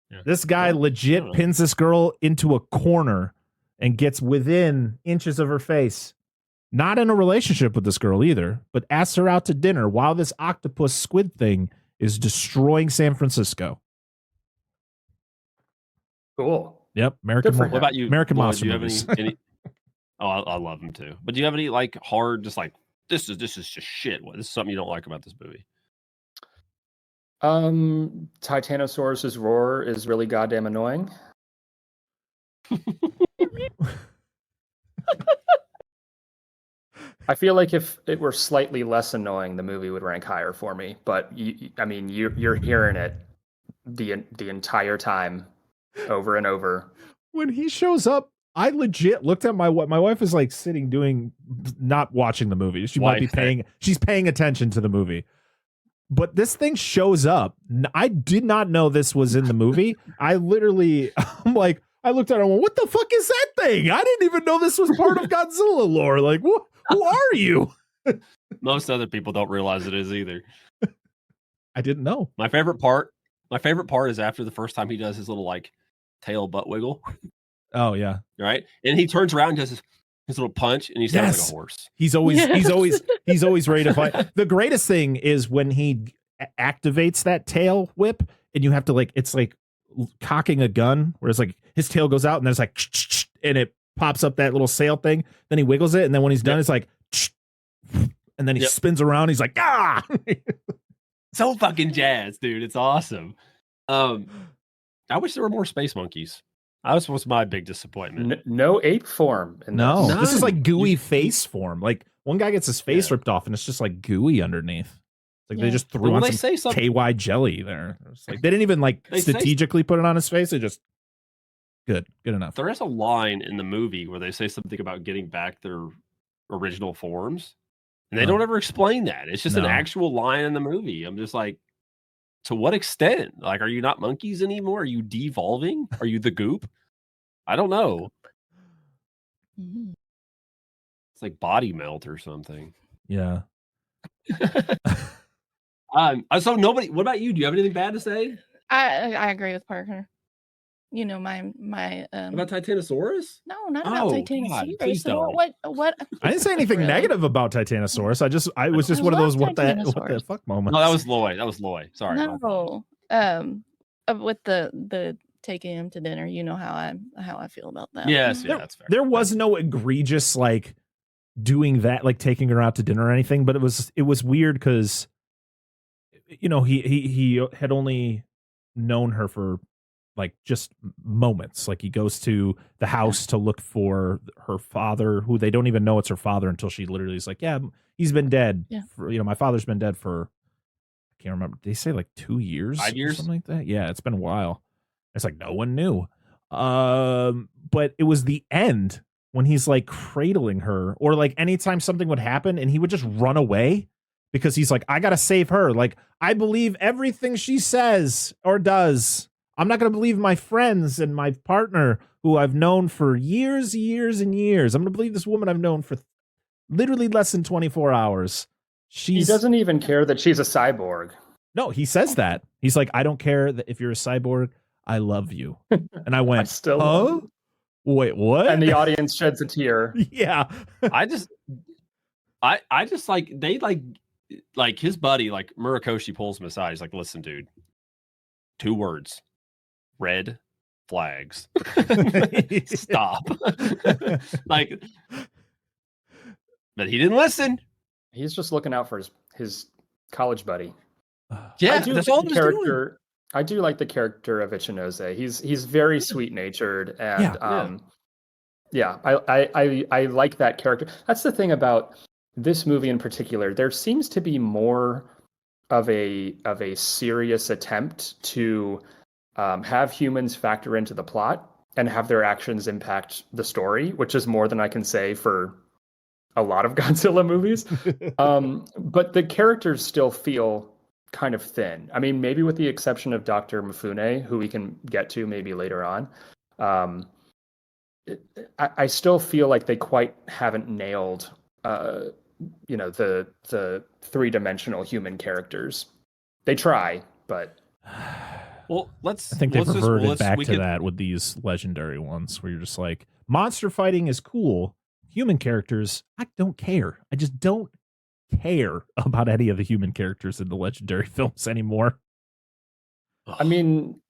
Speaker 2: Yeah.
Speaker 3: This guy legit pins this girl into a corner and gets within inches of her face. Not in a relationship with this girl either, but asks her out to dinner while this octopus squid thing is destroying San Francisco.
Speaker 4: Cool.
Speaker 3: Yep. American.
Speaker 2: What about you?
Speaker 3: American
Speaker 2: Lloyd,
Speaker 3: monster
Speaker 2: do you have
Speaker 3: movies.
Speaker 2: any Oh, I love them too. But do you have any like hard, just like this is just shit? What, this is something you don't like about this movie?
Speaker 4: Titanosaurus's roar is really goddamn annoying. I feel like if it were slightly less annoying, the movie would rank higher for me. But you're hearing it the entire time, over and over.
Speaker 3: When he shows up, I legit looked at my wife is like sitting not watching the movie. She might be she's paying attention to the movie. But this thing shows up. I did not know this was in the movie. I looked at her and went, what the fuck is that thing? I didn't even know this was part of Godzilla lore. Like, who are you?
Speaker 2: Most other people don't realize it is either.
Speaker 3: I didn't know.
Speaker 2: My favorite part is after the first time he does his little like tail butt wiggle.
Speaker 3: Oh yeah.
Speaker 2: Right? And he turns around and does his little punch, and he sounds like a horse.
Speaker 3: He's always ready to fight. The greatest thing is when he activates that tail whip, and you have to it's like cocking a gun, where it's like his tail goes out and then it's like, and it pops up that little sail thing. Then he wiggles it, and then when he's done, it's like, and then he spins around. He's like, ah,
Speaker 2: so fucking jazz, dude. It's awesome. I wish there were more space monkeys. That was my big disappointment.
Speaker 4: No ape form.
Speaker 3: No, this is like gooey face form. Like one guy gets his face ripped off, and it's just like gooey underneath. It's like they just threw on some KY jelly there. It's like they didn't even strategically put it on his face. They just good enough.
Speaker 2: There is a line in the movie where they say something about getting back their original forms, and they don't ever explain that. It's just an actual line in the movie. I'm just like, to what extent? Like, are you not monkeys anymore? Are you devolving? Are you the goop? I don't know. It's like body melt or something.
Speaker 3: Yeah.
Speaker 2: So nobody. What about you? Do you have anything bad to say?
Speaker 1: I agree with Parker. You know my
Speaker 2: about Titanosaurus?
Speaker 1: No, not about Titanosaurus.
Speaker 2: Please don't.
Speaker 1: What?
Speaker 3: I didn't say anything negative about Titanosaurus. I was just one of those what the fuck moments.
Speaker 2: No, that was Loy. Sorry.
Speaker 1: No. With the taking him to dinner, you know how I feel about that.
Speaker 2: Yes, yeah, that's fair.
Speaker 3: There was no egregious doing that, taking her out to dinner or anything, but it was weird because he had only known her for just moments. He goes to the house to look for her father, who they don't even know it's her father until she literally is like, yeah, he's been dead.
Speaker 1: Yeah.
Speaker 3: My father's been dead for, I can't remember. They say 2 years,
Speaker 2: 5 years,
Speaker 3: or something like that. Yeah, it's been a while. It's like no one knew. But it was the end when he's cradling her, or anytime something would happen and he would just run away because he's like, I gotta save her. I believe everything she says or does. I'm not going to believe my friends and my partner who I've known for years, years, and years. I'm going to believe this woman I've known for literally less than 24 hours.
Speaker 4: He doesn't even care that she's a cyborg.
Speaker 3: No, he says that. He's like, I don't care that if you're a cyborg, I love you. And I went,
Speaker 4: I still love you.
Speaker 3: Wait, what?
Speaker 4: And the audience sheds a tear.
Speaker 3: Yeah.
Speaker 2: I just like they like his buddy, like Murakoshi pulls him aside. He's like, listen, dude, 2 words. Red flags. Stop. Like, but he didn't listen.
Speaker 4: He's just looking out for his college buddy.
Speaker 2: Yeah, that's all the
Speaker 4: character. I do like the character of Ichinose. He's very sweet natured, and I like that character. That's the thing about this movie in particular. There seems to be more of a serious attempt to have humans factor into the plot and have their actions impact the story, which is more than I can say for a lot of Godzilla movies. But the characters still feel kind of thin. I mean, maybe with the exception of Dr. Mifune, who we can get to maybe later on. I still feel like they quite haven't nailed, the 3-dimensional human characters. They try, but
Speaker 2: well,
Speaker 3: I think they've reverted back to that with these legendary ones, where you're just like, monster fighting is cool. Human characters, I don't care. I just don't care about any of the human characters in the legendary films anymore.
Speaker 4: I mean,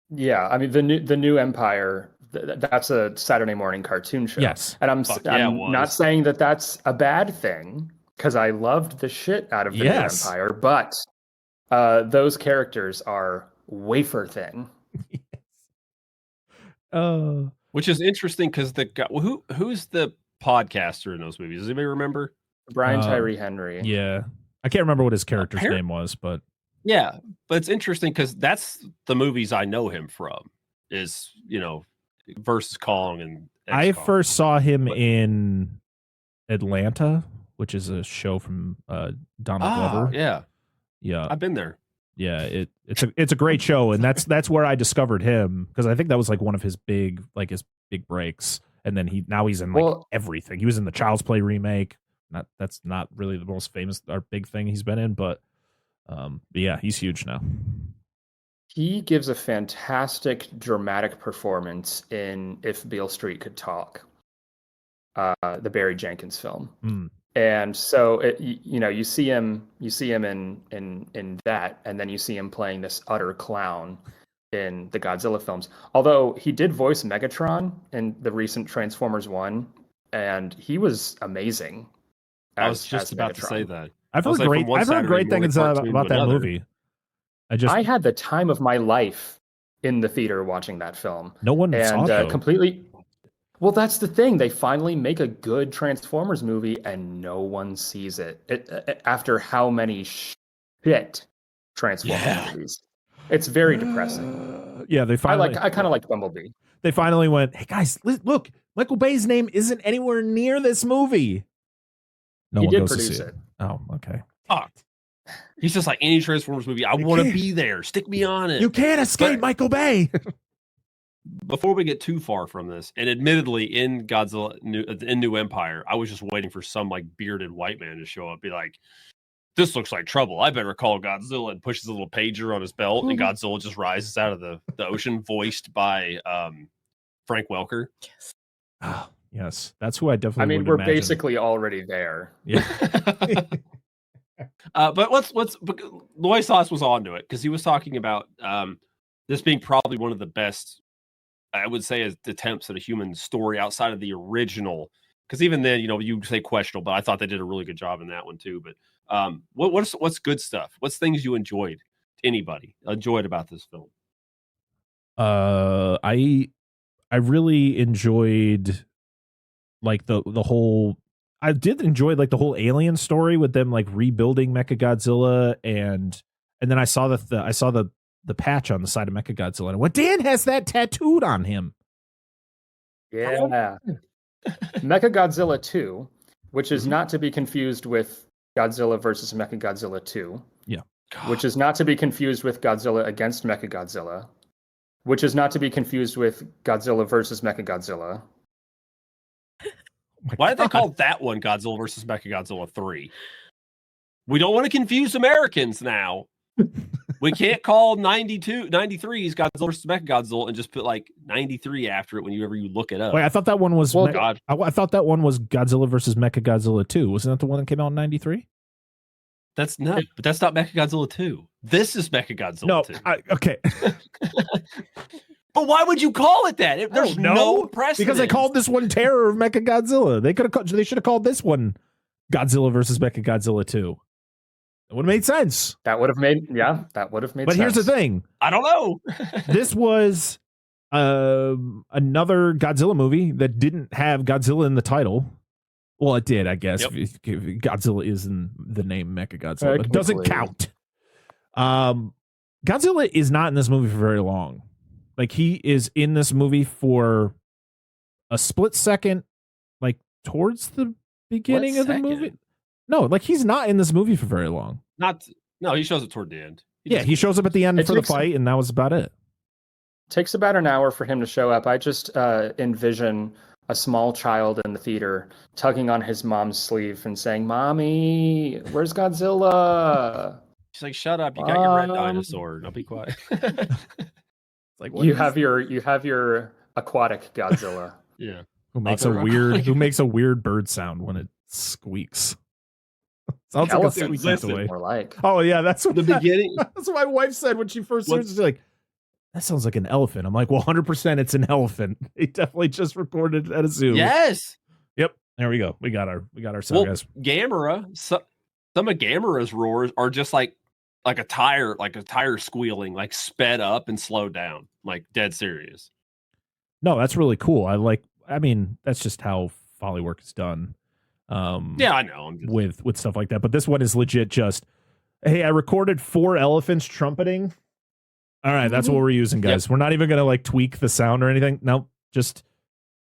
Speaker 4: yeah, I mean the new Empire. That's a Saturday morning cartoon show.
Speaker 3: Yes,
Speaker 4: and I'm not saying that that's a bad thing, because I loved the shit out of the new Empire, but those characters are wafer thin.
Speaker 2: Which is interesting because who's the podcaster in those movies? Does anybody remember?
Speaker 4: Brian Tyree Henry.
Speaker 3: Yeah, I can't remember what his character's name was, but
Speaker 2: yeah, but it's interesting because that's the movies I know him from. Is versus Kong and X-Kong.
Speaker 3: I first saw him in Atlanta, which is a show from Donald Glover.
Speaker 2: Yeah, I've been there.
Speaker 3: Yeah, it's a great show, and that's where I discovered him, because I think that was like one of his big breaks, and then he's in everything. He was in the Child's Play remake. That's not really the most famous or big thing he's been in, but yeah, he's huge now.
Speaker 4: He gives a fantastic dramatic performance in If Beale Street Could Talk, the Barry Jenkins film. And so you see him in that, and then you see him playing this utter clown in the Godzilla films. Although he did voice Megatron in the recent Transformers 1, and he was amazing.
Speaker 2: I was just about to say that.
Speaker 3: I've heard great things about that movie.
Speaker 4: I had the time of my life in the theater watching that film.
Speaker 3: No one saw it,
Speaker 4: completely. Well, that's the thing. They finally make a good Transformers movie, and no one sees it. After how many shit Transformers movies? It's very depressing.
Speaker 3: Yeah, they finally.
Speaker 4: I kind of liked Bumblebee.
Speaker 3: They finally went, hey guys, look, Michael Bay's name isn't anywhere near this movie. No
Speaker 4: he
Speaker 3: one
Speaker 4: did
Speaker 3: goes
Speaker 4: produce
Speaker 3: to see
Speaker 4: it.
Speaker 3: Oh, okay.
Speaker 2: Fucked. He's just like any Transformers movie. I want to be there. Stick me on it.
Speaker 3: You can't escape Michael Bay.
Speaker 2: Before we get too far from this, and admittedly, in Godzilla in New Empire, I was just waiting for some like bearded white man to show up, be like, "This looks like trouble. I better call Godzilla," and pushes a little pager on his belt, and Godzilla just rises out of the ocean, voiced by Frank Welker.
Speaker 1: Yes.
Speaker 3: Oh, yes, that's who I definitely.
Speaker 4: I mean,
Speaker 3: would
Speaker 4: we're
Speaker 3: imagine.
Speaker 4: basically already there.
Speaker 3: Yeah.
Speaker 2: But let's Loysauce was onto it because he was talking about this being probably one of the best, I would say, as attempts at a human story outside of the original. Because even then, you say questionable, but I thought they did a really good job in that one too. But what's good stuff? What's things you enjoyed? Anybody enjoyed about this film?
Speaker 3: I really enjoyed like the whole. I did enjoy like the whole alien story with them like rebuilding Mechagodzilla, and then I saw the patch on the side of Mechagodzilla, and I went, Dan has that tattooed on him.
Speaker 4: Yeah. Mechagodzilla 2, which is not to be confused with Godzilla versus Mechagodzilla 2.
Speaker 3: Yeah.
Speaker 4: Which is not to be confused with Godzilla against Mechagodzilla, which is not to be confused with Godzilla versus Mechagodzilla.
Speaker 2: Why did they call that one Godzilla versus Mechagodzilla 3? We don't want to confuse Americans now. We can't call 93's Godzilla versus Mechagodzilla and just put like 93 after it whenever you look it up.
Speaker 3: Wait, I thought that one was.
Speaker 4: Well,
Speaker 3: I thought that one was Godzilla versus Mechagodzilla 2. Wasn't that the one that came out in '93?
Speaker 2: But that's not Mechagodzilla 2. This is Mechagodzilla 2.
Speaker 3: Okay.
Speaker 2: But why would you call it that? There's no precedent.
Speaker 3: Because they called this one Terror of Mechagodzilla. They should have called this one Godzilla versus Mechagodzilla 2. It would have made sense.
Speaker 4: That would have made sense.
Speaker 3: But here's the thing.
Speaker 2: I don't know.
Speaker 3: This was another Godzilla movie that didn't have Godzilla in the title. Well, it did, I guess.
Speaker 2: Yep.
Speaker 3: Godzilla is in the name Mechagodzilla, but it doesn't count. Godzilla is not in this movie for very long. Like, he is in this movie for a split second, like towards the beginning of the movie. No, like, he's not in this movie for very long.
Speaker 2: No, he shows up toward the end.
Speaker 3: He shows up at the end for the fight, and that was about it.
Speaker 4: Takes about an hour for him to show up. I just envision a small child in the theater tugging on his mom's sleeve and saying, "Mommy, where's Godzilla?"
Speaker 2: She's like, "Shut up! You got your red dinosaur. Now be quiet."
Speaker 3: Like,
Speaker 4: you have your aquatic Godzilla.
Speaker 2: Yeah.
Speaker 3: Who makes a weird bird sound when it squeaks. Sounds like a squeak away.
Speaker 4: More like.
Speaker 3: Oh yeah, that's what
Speaker 2: the beginning.
Speaker 3: That's what my wife said when she first heard it. She's like, "That sounds like an elephant." I'm like, "Well, 100% it's an elephant." They definitely just recorded it at a zoo.
Speaker 2: Yes.
Speaker 3: Yep. There we go. We got our sound,
Speaker 2: Well,
Speaker 3: guys.
Speaker 2: Gamera, some of Gamera's roars are just like a tire squealing, like sped up and slowed down, like dead serious.
Speaker 3: No, that's really cool. I mean, that's just how Foley work is done.
Speaker 2: Yeah, I know.
Speaker 3: With stuff like that, but this one is legit. Just, hey, I recorded 4 elephants trumpeting. All right, that's what we're using, guys. Yep. We're not even gonna like tweak the sound or anything. Nope, just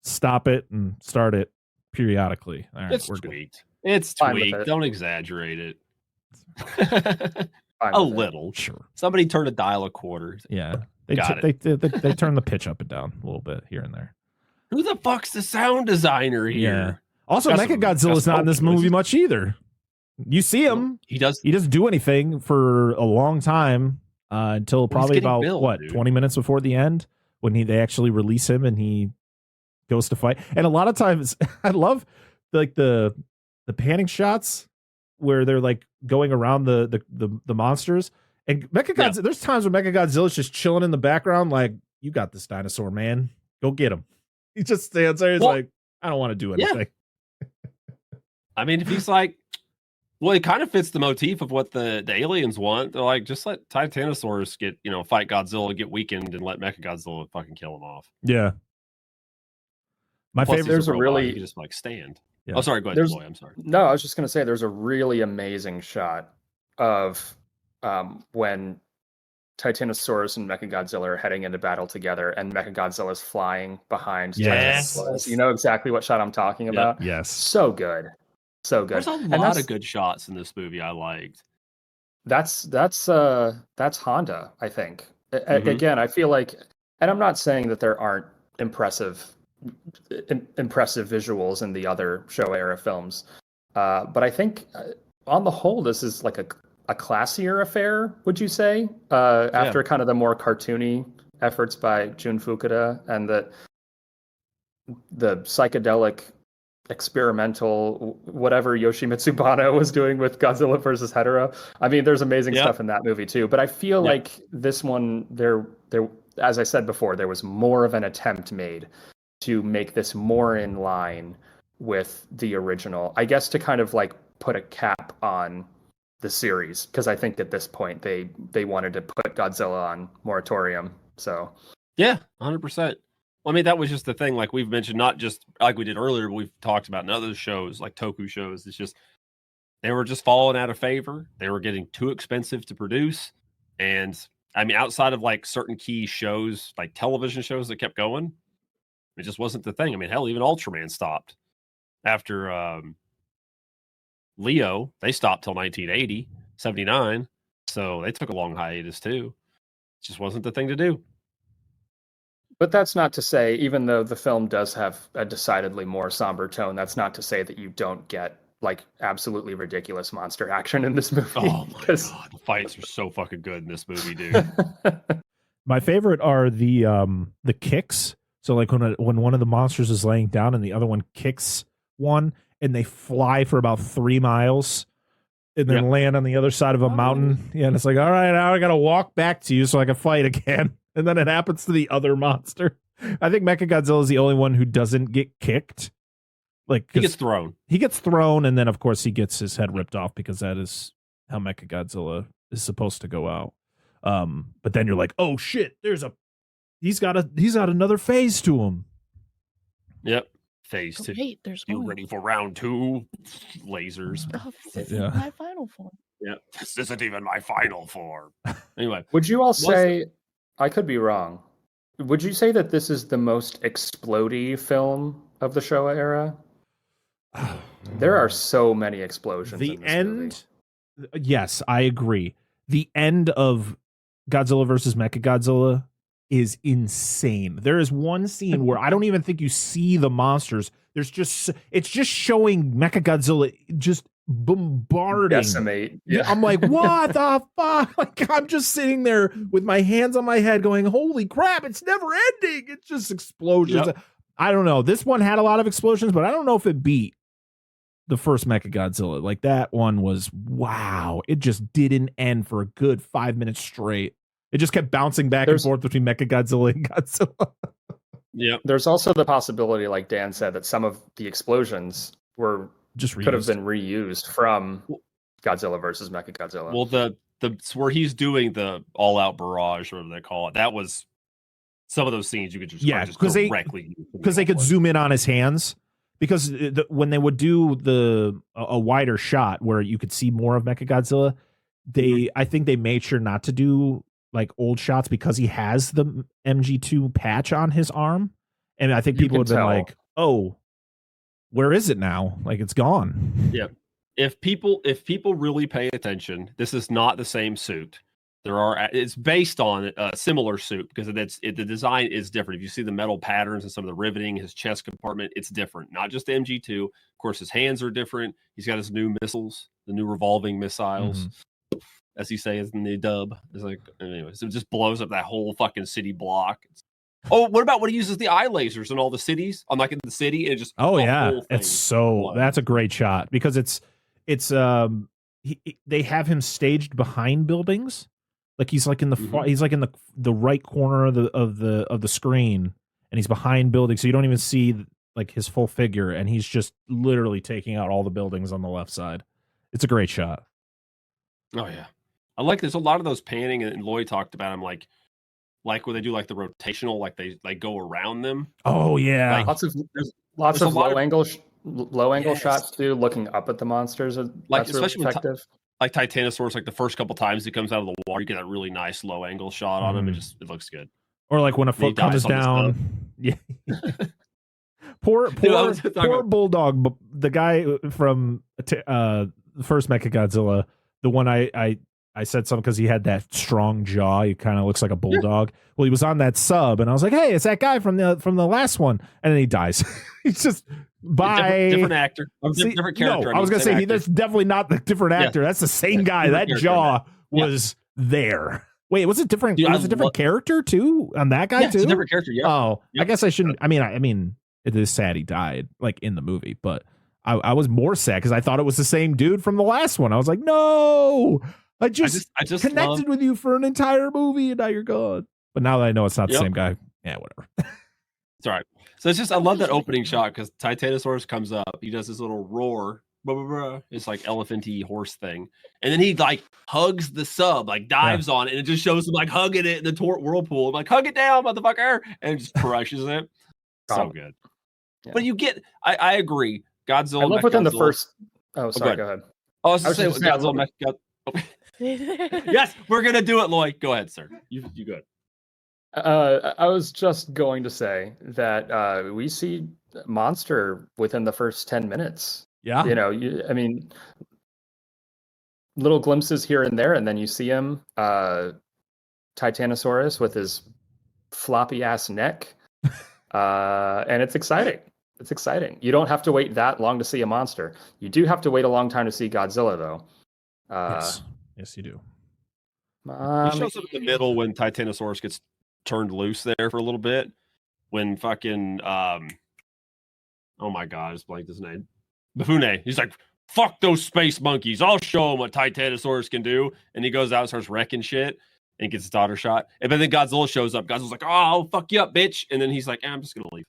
Speaker 3: stop it and start it periodically. All right,
Speaker 2: it's tweaked. It's tweaked. Don't exaggerate it. A little,
Speaker 3: sure.
Speaker 2: Somebody turn a dial a quarter.
Speaker 3: Yeah, they turn the pitch up and down a little bit here and there.
Speaker 2: Who the fuck's the sound designer here?
Speaker 3: Yeah. Also, Mechagodzilla's not in this movie much either. You see him.
Speaker 2: He doesn't
Speaker 3: do anything for a long time until probably about 20 minutes before the end when they actually release him and he goes to fight. And a lot of times, I love like the panning shots where they're like going around the monsters. And Mechagodzilla, there's times when Mechagodzilla's just chilling in the background, like, "You got this, dinosaur man. Go get him." He just stands there. He's like, "I don't want to do anything."
Speaker 2: Yeah. I mean, if he's like, well, it kind of fits the motif of what the aliens want. They're like, just let Titanosaurus fight Godzilla, get weakened, and let Mechagodzilla fucking kill him off.
Speaker 3: Yeah. My favorite.
Speaker 2: There's he just like stand. Yeah. Oh, sorry. Go ahead, Boy. I'm sorry.
Speaker 4: No, I was just gonna say there's a really amazing shot of when Titanosaurus and Mechagodzilla are heading into battle together, and Mechagodzilla is flying behind Titanosaurus. You know exactly what shot I'm talking about.
Speaker 3: Yes.
Speaker 4: So good. So good.
Speaker 2: There's a lot of good shots in this movie I liked.
Speaker 4: That's Honda, I think. Again, I feel like, and I'm not saying that there aren't impressive visuals in the other Showa era films, but I think on the whole, this is like a classier affair. Would you say? After kind of the more cartoony efforts by Jun Fukuda and the psychedelic experimental whatever Yoshimitsu Banno was doing with Godzilla versus Hedorah. I mean, there's amazing stuff in that movie too, but I feel like this one, there, as I said before, there was more of an attempt made to make this more in line with the original, I guess, to kind of like put a cap on the series, because I think at this point they wanted to put Godzilla on moratorium. So
Speaker 2: yeah, 100%. I mean, that was just the thing, like we've mentioned, not just like we did earlier, but we've talked about in other shows, like Toku shows. It's just, they were just falling out of favor. They were getting too expensive to produce. And I mean, outside of like certain key shows, like television shows that kept going, it just wasn't the thing. I mean, hell, even Ultraman stopped after Leo. They stopped till 1980, 79. So they took a long hiatus too. It just wasn't the thing to do.
Speaker 4: But that's not to say, even though the film does have a decidedly more somber tone, that's not to say that you don't get like absolutely ridiculous monster action in this movie.
Speaker 2: Oh my god, the fights are so fucking good in this movie, dude.
Speaker 3: My favorite are the kicks. So like when one of the monsters is laying down and the other one kicks one, and they fly for about 3 miles and then land on the other side of a mountain. Yeah, and it's like, all right, now I gotta walk back to you so I can fight again. And then it happens to the other monster. I think Mechagodzilla is the only one who doesn't get kicked. Like
Speaker 2: he gets thrown.
Speaker 3: He gets thrown, and then of course he gets his head ripped off because that is how Mechagodzilla is supposed to go out. But then you're like, oh shit, he's got another phase to him.
Speaker 2: Yep. Phase 2.
Speaker 1: Wait, there's
Speaker 2: you
Speaker 1: more.
Speaker 2: ready for round 2? Lasers.
Speaker 1: Oh, this isn't my final form.
Speaker 2: Yeah, this isn't even my final form. Anyway,
Speaker 4: would you all say, I could be wrong, would you say that this is the most explodey film of the Showa era? There are so many explosions.
Speaker 3: The
Speaker 4: in this
Speaker 3: end,
Speaker 4: movie.
Speaker 3: yes, I agree. The end of Godzilla versus Mechagodzilla is insane. There is one scene where I don't even think you see the monsters. It's just showing Mechagodzilla just bombarding.
Speaker 4: Decimate. Yeah.
Speaker 3: I'm like, what the fuck? Like, I'm just sitting there with my hands on my head going, holy crap, it's never ending. It's just explosions. Yep. I don't know. This one had a lot of explosions, but I don't know if it beat the first Mechagodzilla. Like, that one was, wow. It just didn't end for a good 5 minutes straight. It just kept bouncing back and forth between Mechagodzilla and Godzilla.
Speaker 2: Yeah.
Speaker 4: There's also the possibility, like Dan said, that some of the explosions were could have been reused from Godzilla versus Mechagodzilla.
Speaker 2: Well, the where he's doing the all-out barrage, or whatever they call it, that was some of those scenes you could just
Speaker 3: because they could zoom in on his hands. Because when they would do a wider shot where you could see more of Mechagodzilla, I think they made sure not to do like old shots because he has the MG2 patch on his arm, and I think people would have been like, "Oh, where is it now? Like, it's gone."
Speaker 2: Yeah. If people really pay attention, this is not the same suit. It's based on a similar suit because the design is different. If you see the metal patterns and some of the riveting, his chest compartment, it's different. Not just the MG2. Of course, his hands are different. He's got his new missiles, the new revolving missiles. As he says in the dub. It's like, anyways, it just blows up that whole fucking city block. Oh, what about when he uses the eye lasers in all the cities? I'm like in the city, and it just
Speaker 3: that's a great shot because they have him staged behind buildings, like he's like in the right corner of the screen, and he's behind buildings, so you don't even see like his full figure, and he's just literally taking out all the buildings on the left side. It's a great shot.
Speaker 2: Oh yeah. I like there's a lot of those panning, and Lloyd talked about them like where they do like the rotational, like they like go around them.
Speaker 3: Oh yeah,
Speaker 4: like, lots of low angle shots too, looking up at the monsters. Like especially really effective.
Speaker 2: Like Titanosaurus, like the first couple times he comes out of the water, you get that really nice low angle shot on him. It looks good.
Speaker 3: Or like when a foot comes down. Yeah. Poor Bulldog, the guy from the first Mechagodzilla, the one I said something because he had that strong jaw. He kind of looks like a bulldog. Yeah. Well, he was on that sub, and I was like, "Hey, it's that guy from the last one," and then he dies. He's just
Speaker 2: different actor, different character.
Speaker 3: No, I was gonna say that's definitely not the different actor. Yeah. That's the same guy. That jaw was there. Wait, was it different? Dude, was a different character too on that guy too?
Speaker 2: It's a different character. Yeah.
Speaker 3: Oh, yep. I guess I shouldn't. I mean, it is sad he died like in the movie, but I was more sad because I thought it was the same dude from the last one. I was like, no. I just connected with you for an entire movie, and now you're gone. But now that I know it's not the same guy, yeah, whatever.
Speaker 2: It's all right. So it's just, I love that opening shot because Titanosaurus comes up. He does this little roar. Blah, blah, blah. It's like elephanty horse thing. And then he like hugs the sub, like dives on it, and it just shows him like hugging it in the whirlpool. I'm like, hug it down, motherfucker. And just crushes it. So good. Yeah. But you get, I agree. Godzilla.
Speaker 4: I love within the first. Oh, sorry. Go ahead.
Speaker 2: I was just saying Godzilla. Yes, we're gonna do it, Lloyd. Go ahead, sir. You good.
Speaker 4: I was just going to say that we see Monster within the first 10 minutes.
Speaker 3: Yeah.
Speaker 4: You know, little glimpses here and there, and then you see him, Titanosaurus with his floppy ass neck, and it's exciting. It's exciting. You don't have to wait that long to see a monster. You do have to wait a long time to see Godzilla, though.
Speaker 3: Yes, you do.
Speaker 2: He shows up in the middle when Titanosaurus gets turned loose there for a little bit. When fucking oh my god, I just blanked his name. Bufune. He's like, fuck those space monkeys. I'll show them what Titanosaurus can do. And he goes out and starts wrecking shit and gets his daughter shot. And then Godzilla shows up. Godzilla's like, oh, I'll fuck you up, bitch. And then he's like, I'm just gonna leave.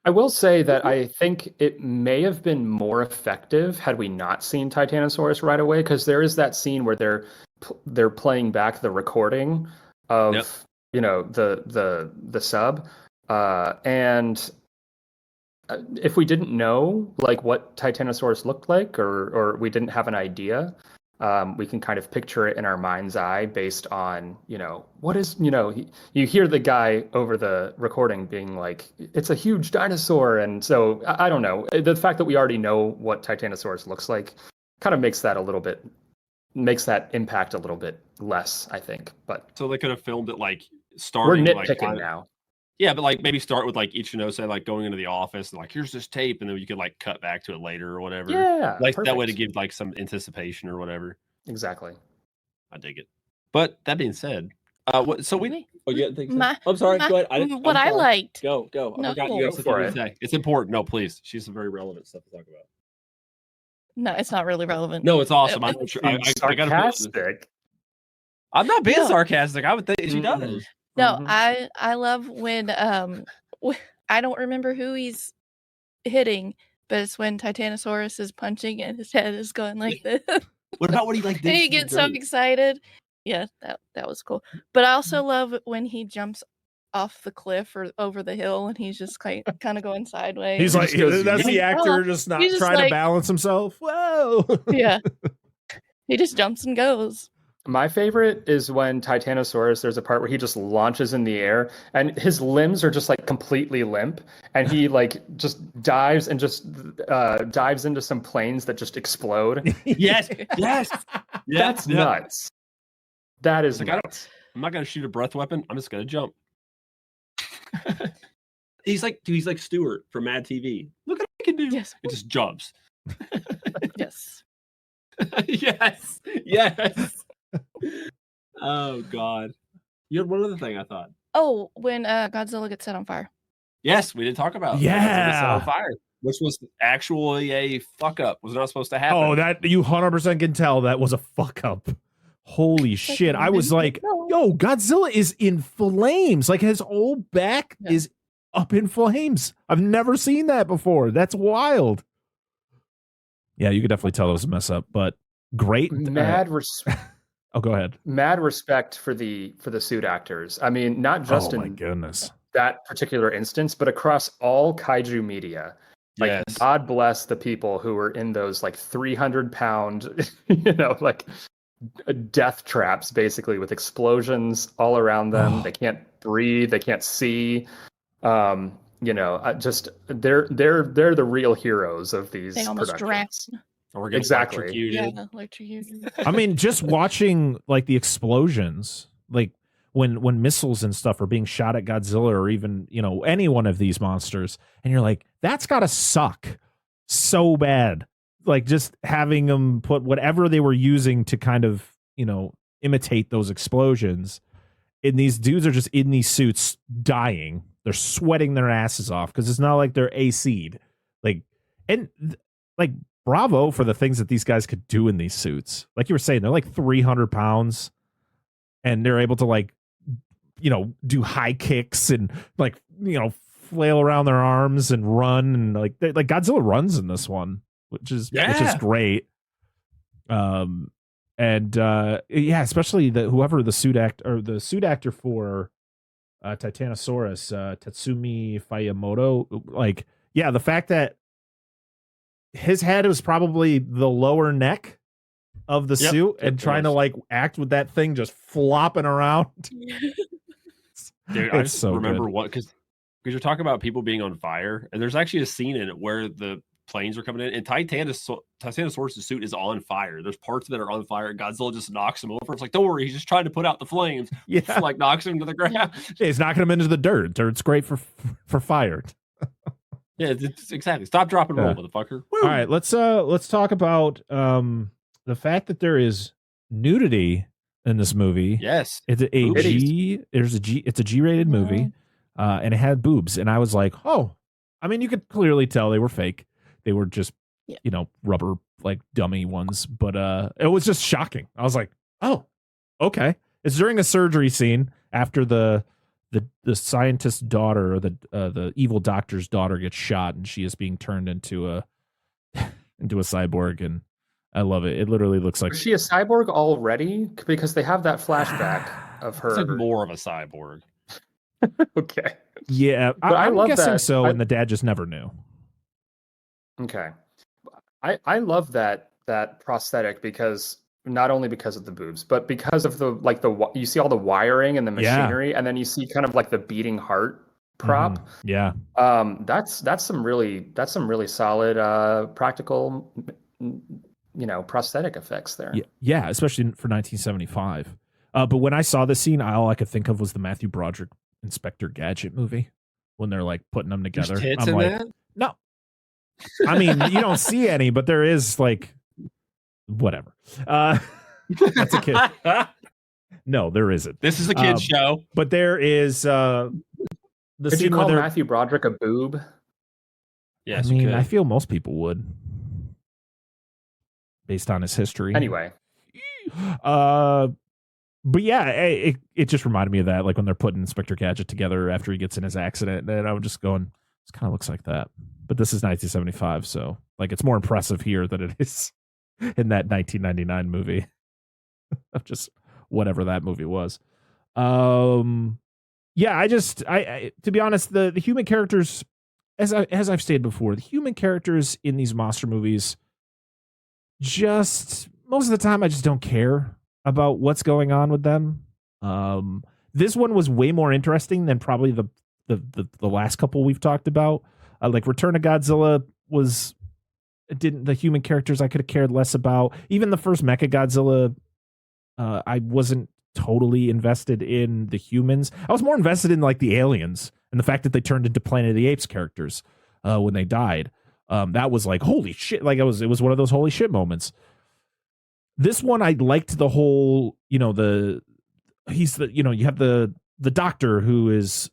Speaker 4: I will say that I think it may have been more effective had we not seen Titanosaurus right away, because there is that scene where they're playing back the recording of the sub, and if we didn't know like what Titanosaurus looked like, or we didn't have an idea, we can kind of picture it in our mind's eye based on, what is, you hear the guy over the recording being like, it's a huge dinosaur. And so I don't know. The fact that we already know what Titanosaurus looks like kind of makes that impact a little bit less, I think. But
Speaker 2: so they could have filmed it like starting.
Speaker 4: We're nitpicking now.
Speaker 2: Yeah, but like maybe start with like Ichinose like going into the office and like, here's this tape, and then you could like cut back to it later or whatever.
Speaker 4: Yeah,
Speaker 2: like
Speaker 4: perfect.
Speaker 2: that way to give like some anticipation or whatever.
Speaker 4: Exactly.
Speaker 2: I dig it. But that being said, so we. Oh, yeah, think so?
Speaker 1: My-
Speaker 2: I'm sorry.
Speaker 1: my-
Speaker 2: Go ahead.
Speaker 1: what I liked.
Speaker 2: Go.
Speaker 1: No.
Speaker 2: I forgot you
Speaker 1: Go
Speaker 2: have something to say. It's important. No, please. She's some very relevant stuff to talk about.
Speaker 1: No, it's not really relevant.
Speaker 2: No, it's awesome. I'm
Speaker 4: Sarcastic.
Speaker 2: I'm not being
Speaker 1: No.
Speaker 2: sarcastic. I would think she does.
Speaker 1: No, I love when I don't remember who he's hitting, but it's when Titanosaurus is punching and his head is going like this.
Speaker 2: What about when he like?
Speaker 1: And he gets so excited. Yeah, that was cool. But I also love when he jumps off the cliff or over the hill and he's just kind of going sideways.
Speaker 3: He's like, that's the actor just not
Speaker 1: He's just
Speaker 3: trying to
Speaker 1: like-
Speaker 3: balance himself. Whoa.
Speaker 1: Yeah. He just jumps and goes.
Speaker 4: My favorite is when Titanosaurus, there's a part where he just launches in the air and his limbs are just like completely limp, and he like just dives into some planes that just explode.
Speaker 2: Yes.
Speaker 4: That's nuts. That is
Speaker 2: Like,
Speaker 4: nuts.
Speaker 2: I'm not gonna shoot a breath weapon. I'm just gonna jump. He's like Stewart from Mad TV. Look at what he can do.
Speaker 1: Yes.
Speaker 2: It just jumps.
Speaker 1: Yes.
Speaker 2: yes. Oh God. You had one other thing I thought.
Speaker 1: Oh, when Godzilla gets set on fire.
Speaker 2: Yes, we did talk about.
Speaker 3: Yeah.
Speaker 2: Set on fire, which was actually a fuck up. Was not supposed to happen.
Speaker 3: Oh, that you 100% can tell that was a fuck up. Holy shit. I was like, yo, Godzilla is in flames. Like his whole back is up in flames. I've never seen that before. That's wild. Yeah, you could definitely tell it was a mess up, but great. Oh, go ahead.
Speaker 4: Mad respect for the suit actors. I mean, not just
Speaker 3: oh my
Speaker 4: in
Speaker 3: goodness.
Speaker 4: that particular instance, but across all kaiju media. Like,
Speaker 2: Yes.
Speaker 4: God bless the people who were in those like 300-pound, like death traps, basically with explosions all around them. They can't breathe. They can't see. Just they're the real heroes of these.
Speaker 1: They almost
Speaker 4: productions.
Speaker 1: drowned.
Speaker 2: Or we're getting
Speaker 4: Exactly.
Speaker 2: electrocuted.
Speaker 1: Yeah, electrocuted.
Speaker 3: I mean, just watching like the explosions, like when missiles and stuff are being shot at Godzilla or even, any one of these monsters, and you're like, that's gotta suck so bad. Like just having them put whatever they were using to kind of, imitate those explosions. And these dudes are just in these suits dying. They're sweating their asses off because it's not like they're AC'd. Bravo for the things that these guys could do in these suits. Like you were saying, they're like 300 pounds and they're able to do high kicks and flail around their arms and run. And like Godzilla runs in this one, which is great. Especially whoever the suit actor for Titanosaurus, Tatsumi Fayamoto, the fact that his head was probably the lower neck of the suit and trying to act with that thing just flopping around.
Speaker 2: Dude, I just remember what, because you're talking about people being on fire, and there's actually a scene in it where the planes are coming in, and Titanosaurus' suit is on fire. There's parts that are on fire. Godzilla just knocks him over. It's like, don't worry, he's just trying to put out the flames.
Speaker 3: Yeah.
Speaker 2: Like knocks him to the ground.
Speaker 3: Yeah, he's knocking him into the dirt. Dirt's great for fire.
Speaker 2: Yeah, it's exactly. Stop, drop, and roll, motherfucker. Woo!
Speaker 3: All right, let's talk about the fact that there is nudity in this movie.
Speaker 2: Yes,
Speaker 3: it's a G. It's a G-rated movie, and it had boobs. And I was like, oh, I mean, you could clearly tell they were fake. They were just, rubber like dummy ones. But it was just shocking. I was like, oh, okay. It's during a surgery scene after the scientist's daughter, or the evil doctor's daughter, gets shot, and she is being turned into a cyborg, and I love it. It literally looks like...
Speaker 4: Is she a cyborg already? Because they have that flashback of her.
Speaker 2: It's like more of a cyborg.
Speaker 4: Okay.
Speaker 3: Yeah, I'm
Speaker 4: love
Speaker 3: guessing
Speaker 4: that.
Speaker 3: so, and the dad just never knew.
Speaker 4: Okay. I love that prosthetic, because not only because of the boobs, but because of you see all the wiring and the machinery, and then you see kind of like the beating heart prop.
Speaker 3: Yeah.
Speaker 4: That's some really solid practical prosthetic effects there.
Speaker 3: Yeah, especially for 1975. But when I saw this scene, all I could think of was the Matthew Broderick Inspector Gadget movie, when they're like putting them together.
Speaker 2: There's tits
Speaker 3: I'm
Speaker 2: in
Speaker 3: like,
Speaker 2: that?
Speaker 3: no. I mean, you don't see any, but there is like whatever. That's a kid. No, there isn't.
Speaker 2: This is a kid's show.
Speaker 3: But there is the
Speaker 4: Could you call Matthew Broderick a boob?
Speaker 2: Yes,
Speaker 3: I mean, I feel most people would, based on his history.
Speaker 4: Anyway.
Speaker 3: But yeah, it just reminded me of that, like when they're putting Inspector Gadget together after he gets in his accident, and I was just going, this kind of looks like that. But this is 1975, so like it's more impressive here than it is in that 1999 movie of just whatever that movie was. Yeah, I to be honest, the human characters, as I've stated before, the human characters in these monster movies, just most of the time I just don't care about what's going on with them. This one was way more interesting than probably the last couple we've talked about. Like Return of Godzilla the human characters I could have cared less about. Even the first Mechagodzilla, I wasn't totally invested in the humans. I was more invested in like the aliens and the fact that they turned into Planet of the Apes characters when they died. That was like, holy shit. Like it was one of those holy shit moments. This one, I liked the whole, you have the doctor who is,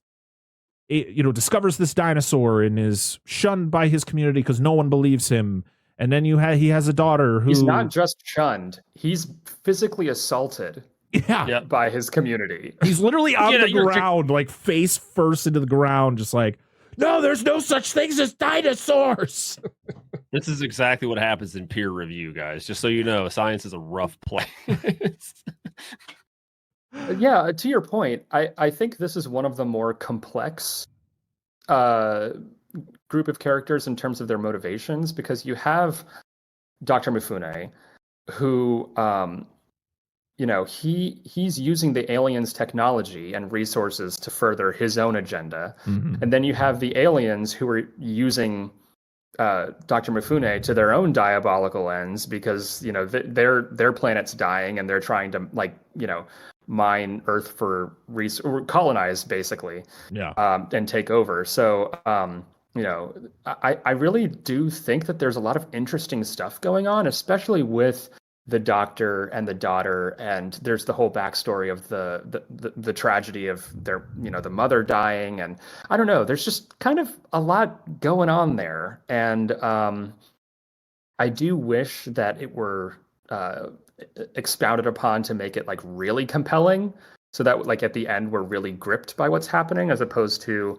Speaker 3: discovers this dinosaur and is shunned by his community because no one believes him. And then he has a daughter who...
Speaker 4: He's not just shunned. He's physically assaulted by his community.
Speaker 3: He's literally on the ground, like face first into the ground, just like, no, there's no such things as dinosaurs.
Speaker 2: This is exactly what happens in peer review, guys. Just so you know, science is a rough place.
Speaker 4: Yeah, to your point, I think this is one of the more complex group of characters in terms of their motivations, because you have Dr. Mifune, who, he's using the aliens' technology and resources to further his own agenda.
Speaker 3: Mm-hmm.
Speaker 4: And then you have the aliens who are using Dr. Mifune to their own diabolical ends, because their planet's dying and they're trying to mine Earth for colonize basically, and take over. So I really do think that there's a lot of interesting stuff going on, especially with the doctor and the daughter, and there's the whole backstory of the tragedy of their the mother dying, and I don't know, there's just kind of a lot going on there, and I do wish that it were expounded upon to make it like really compelling, so that like at the end we're really gripped by what's happening, as opposed to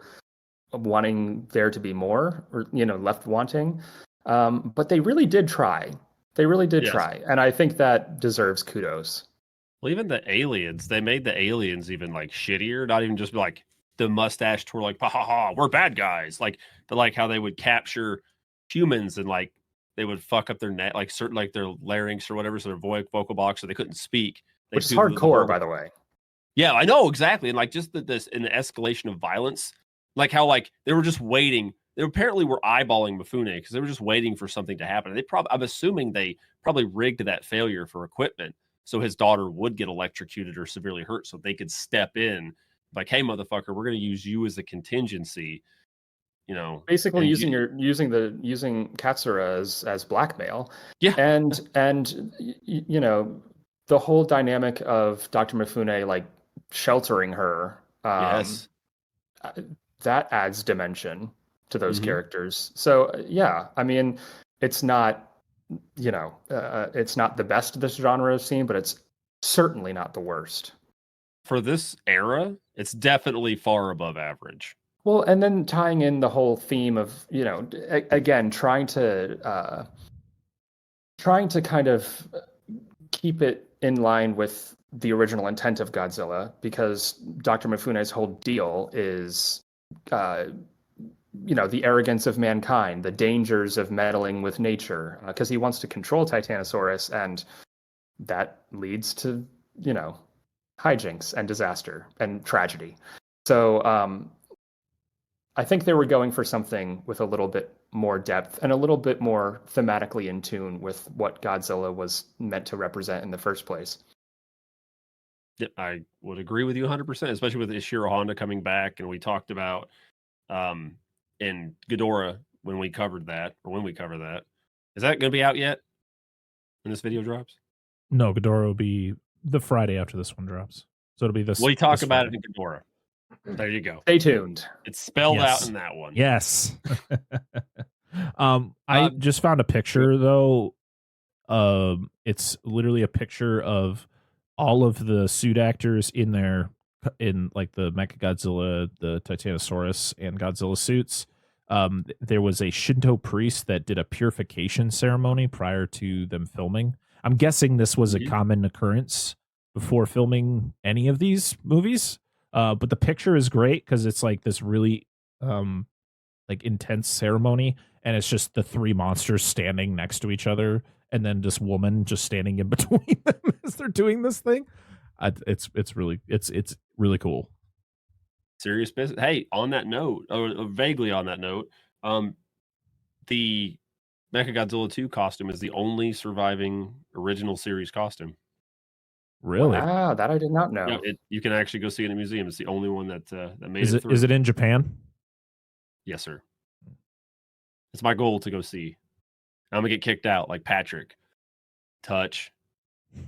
Speaker 4: wanting there to be more, or left wanting. But they really did try. They really did try, and I think that deserves kudos.
Speaker 2: Well, even the aliens, they made the aliens even like shittier. Not even just like the mustache tour, like, ha ha ha, we're bad guys. Like how they would capture humans and like they would fuck up their net, like certain like their larynx or whatever, so their vocal box, so they couldn't speak.
Speaker 4: Which is hardcore, by the way.
Speaker 2: Yeah, I know exactly, and like just this in the escalation of violence, like how like they were just waiting they apparently were eyeballing Mifune because they were just waiting for something to happen. I'm assuming they probably rigged that failure for equipment so his daughter would get electrocuted or severely hurt, so they could step in, like, "Hey, motherfucker, we're going to use you as a contingency." You know,
Speaker 4: basically
Speaker 2: and
Speaker 4: using Katsura as blackmail.
Speaker 2: Yeah.
Speaker 4: And you know, the whole dynamic of Dr. Mifune like sheltering her,
Speaker 2: yes,
Speaker 4: that adds dimension to those
Speaker 2: Mhm.
Speaker 4: characters. So yeah, I mean, it's not, it's not the best this genre has seen, but it's certainly not the worst.
Speaker 2: For this era, it's definitely far above average.
Speaker 4: Well, and then tying in the whole theme of, again, trying to kind of keep it in line with the original intent of Godzilla, because Dr. Mifune's whole deal is, the arrogance of mankind, the dangers of meddling with nature, because he wants to control Titanosaurus, and that leads to, hijinks and disaster and tragedy. So I think they were going for something with a little bit more depth and a little bit more thematically in tune with what Godzilla was meant to represent in the first place.
Speaker 2: Yeah, I would agree with you 100%, especially with Ishiro Honda coming back, and we talked about in Ghidorah when we covered that. Is that going to be out yet when this video drops?
Speaker 3: No, Ghidorah will be the Friday after this one drops. So it'll be this.
Speaker 2: We talk
Speaker 3: this
Speaker 2: about
Speaker 3: Friday.
Speaker 2: it in Ghidorah. There you go.
Speaker 4: Stay tuned.
Speaker 2: It's spelled
Speaker 3: Yes.
Speaker 2: out in that one.
Speaker 3: Yes. I just found a picture though. It's literally a picture of all of the suit actors in like the Mechagodzilla, the Titanosaurus, and Godzilla suits. There was a Shinto priest that did a purification ceremony prior to them filming. I'm guessing this was a common occurrence before filming any of these movies. But the picture is great because it's like this really like intense ceremony, and it's just the three monsters standing next to each other, and then this woman just standing in between them as they're doing this thing. It's really cool.
Speaker 2: Serious business. Hey, on that note, or vaguely on that note, the Mechagodzilla 2 costume is the only surviving original series costume.
Speaker 3: Really?
Speaker 4: Wow, that I did not know.
Speaker 2: Yeah, you can actually go see it in a museum. It's the only one that made it through.
Speaker 3: Is it in Japan?
Speaker 2: Yes, sir. It's my goal to go see. I'm gonna get kicked out like Patrick. Touch.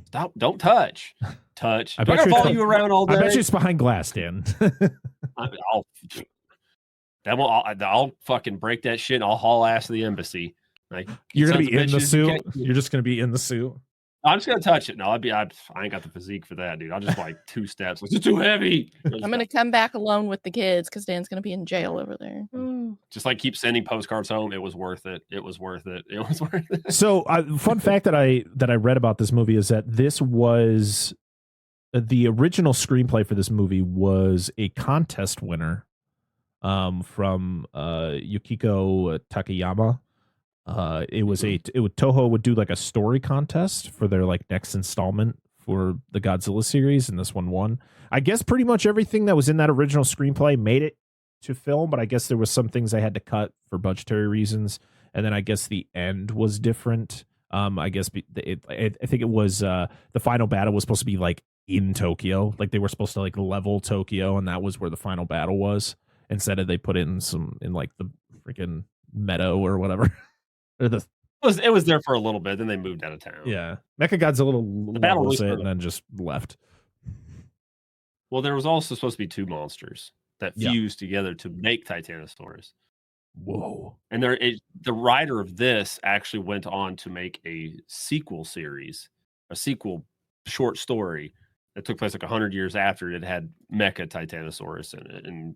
Speaker 2: Stop! Don't touch. Touch. I'm gonna follow you around all day.
Speaker 3: I bet you it's behind glass, Dan.
Speaker 2: I'll fucking break that shit. And I'll haul ass to the embassy. Like,
Speaker 3: you're gonna be in the suit. You're just gonna be in the suit.
Speaker 2: I'm just gonna touch it. No, I ain't got the physique for that, dude. I'll just like 2 steps. It's too heavy.
Speaker 1: I'm gonna come back alone with the kids because Dan's gonna be in jail over there.
Speaker 2: Just like keep sending postcards home. It was worth it. It was worth it. It was worth it.
Speaker 3: So, fun fact that I read about this movie is that this was the original screenplay for this movie was a contest winner from Yukiko Takayama. Toho would do like a story contest for their like next installment for the Godzilla series, and this one won. I guess pretty much everything that was in that original screenplay made it to film, but I guess there was some things they had to cut for budgetary reasons, and then I guess the end was different. I guess I think it was the final battle was supposed to be like in Tokyo, like they were supposed to like level Tokyo, and that was where the final battle was. Instead of they put it in like the freaking meadow or whatever.
Speaker 2: It was there for a little bit, then they moved out of town.
Speaker 3: Yeah, Mechagodzilla levels it and then just left.
Speaker 2: Well, there was also supposed to be 2 monsters that fused together to make Titanosaurus.
Speaker 3: Whoa!
Speaker 2: And the writer of this actually went on to make a sequel series, a sequel short story that took place like 100 years after it had Mecha Titanosaurus in it, and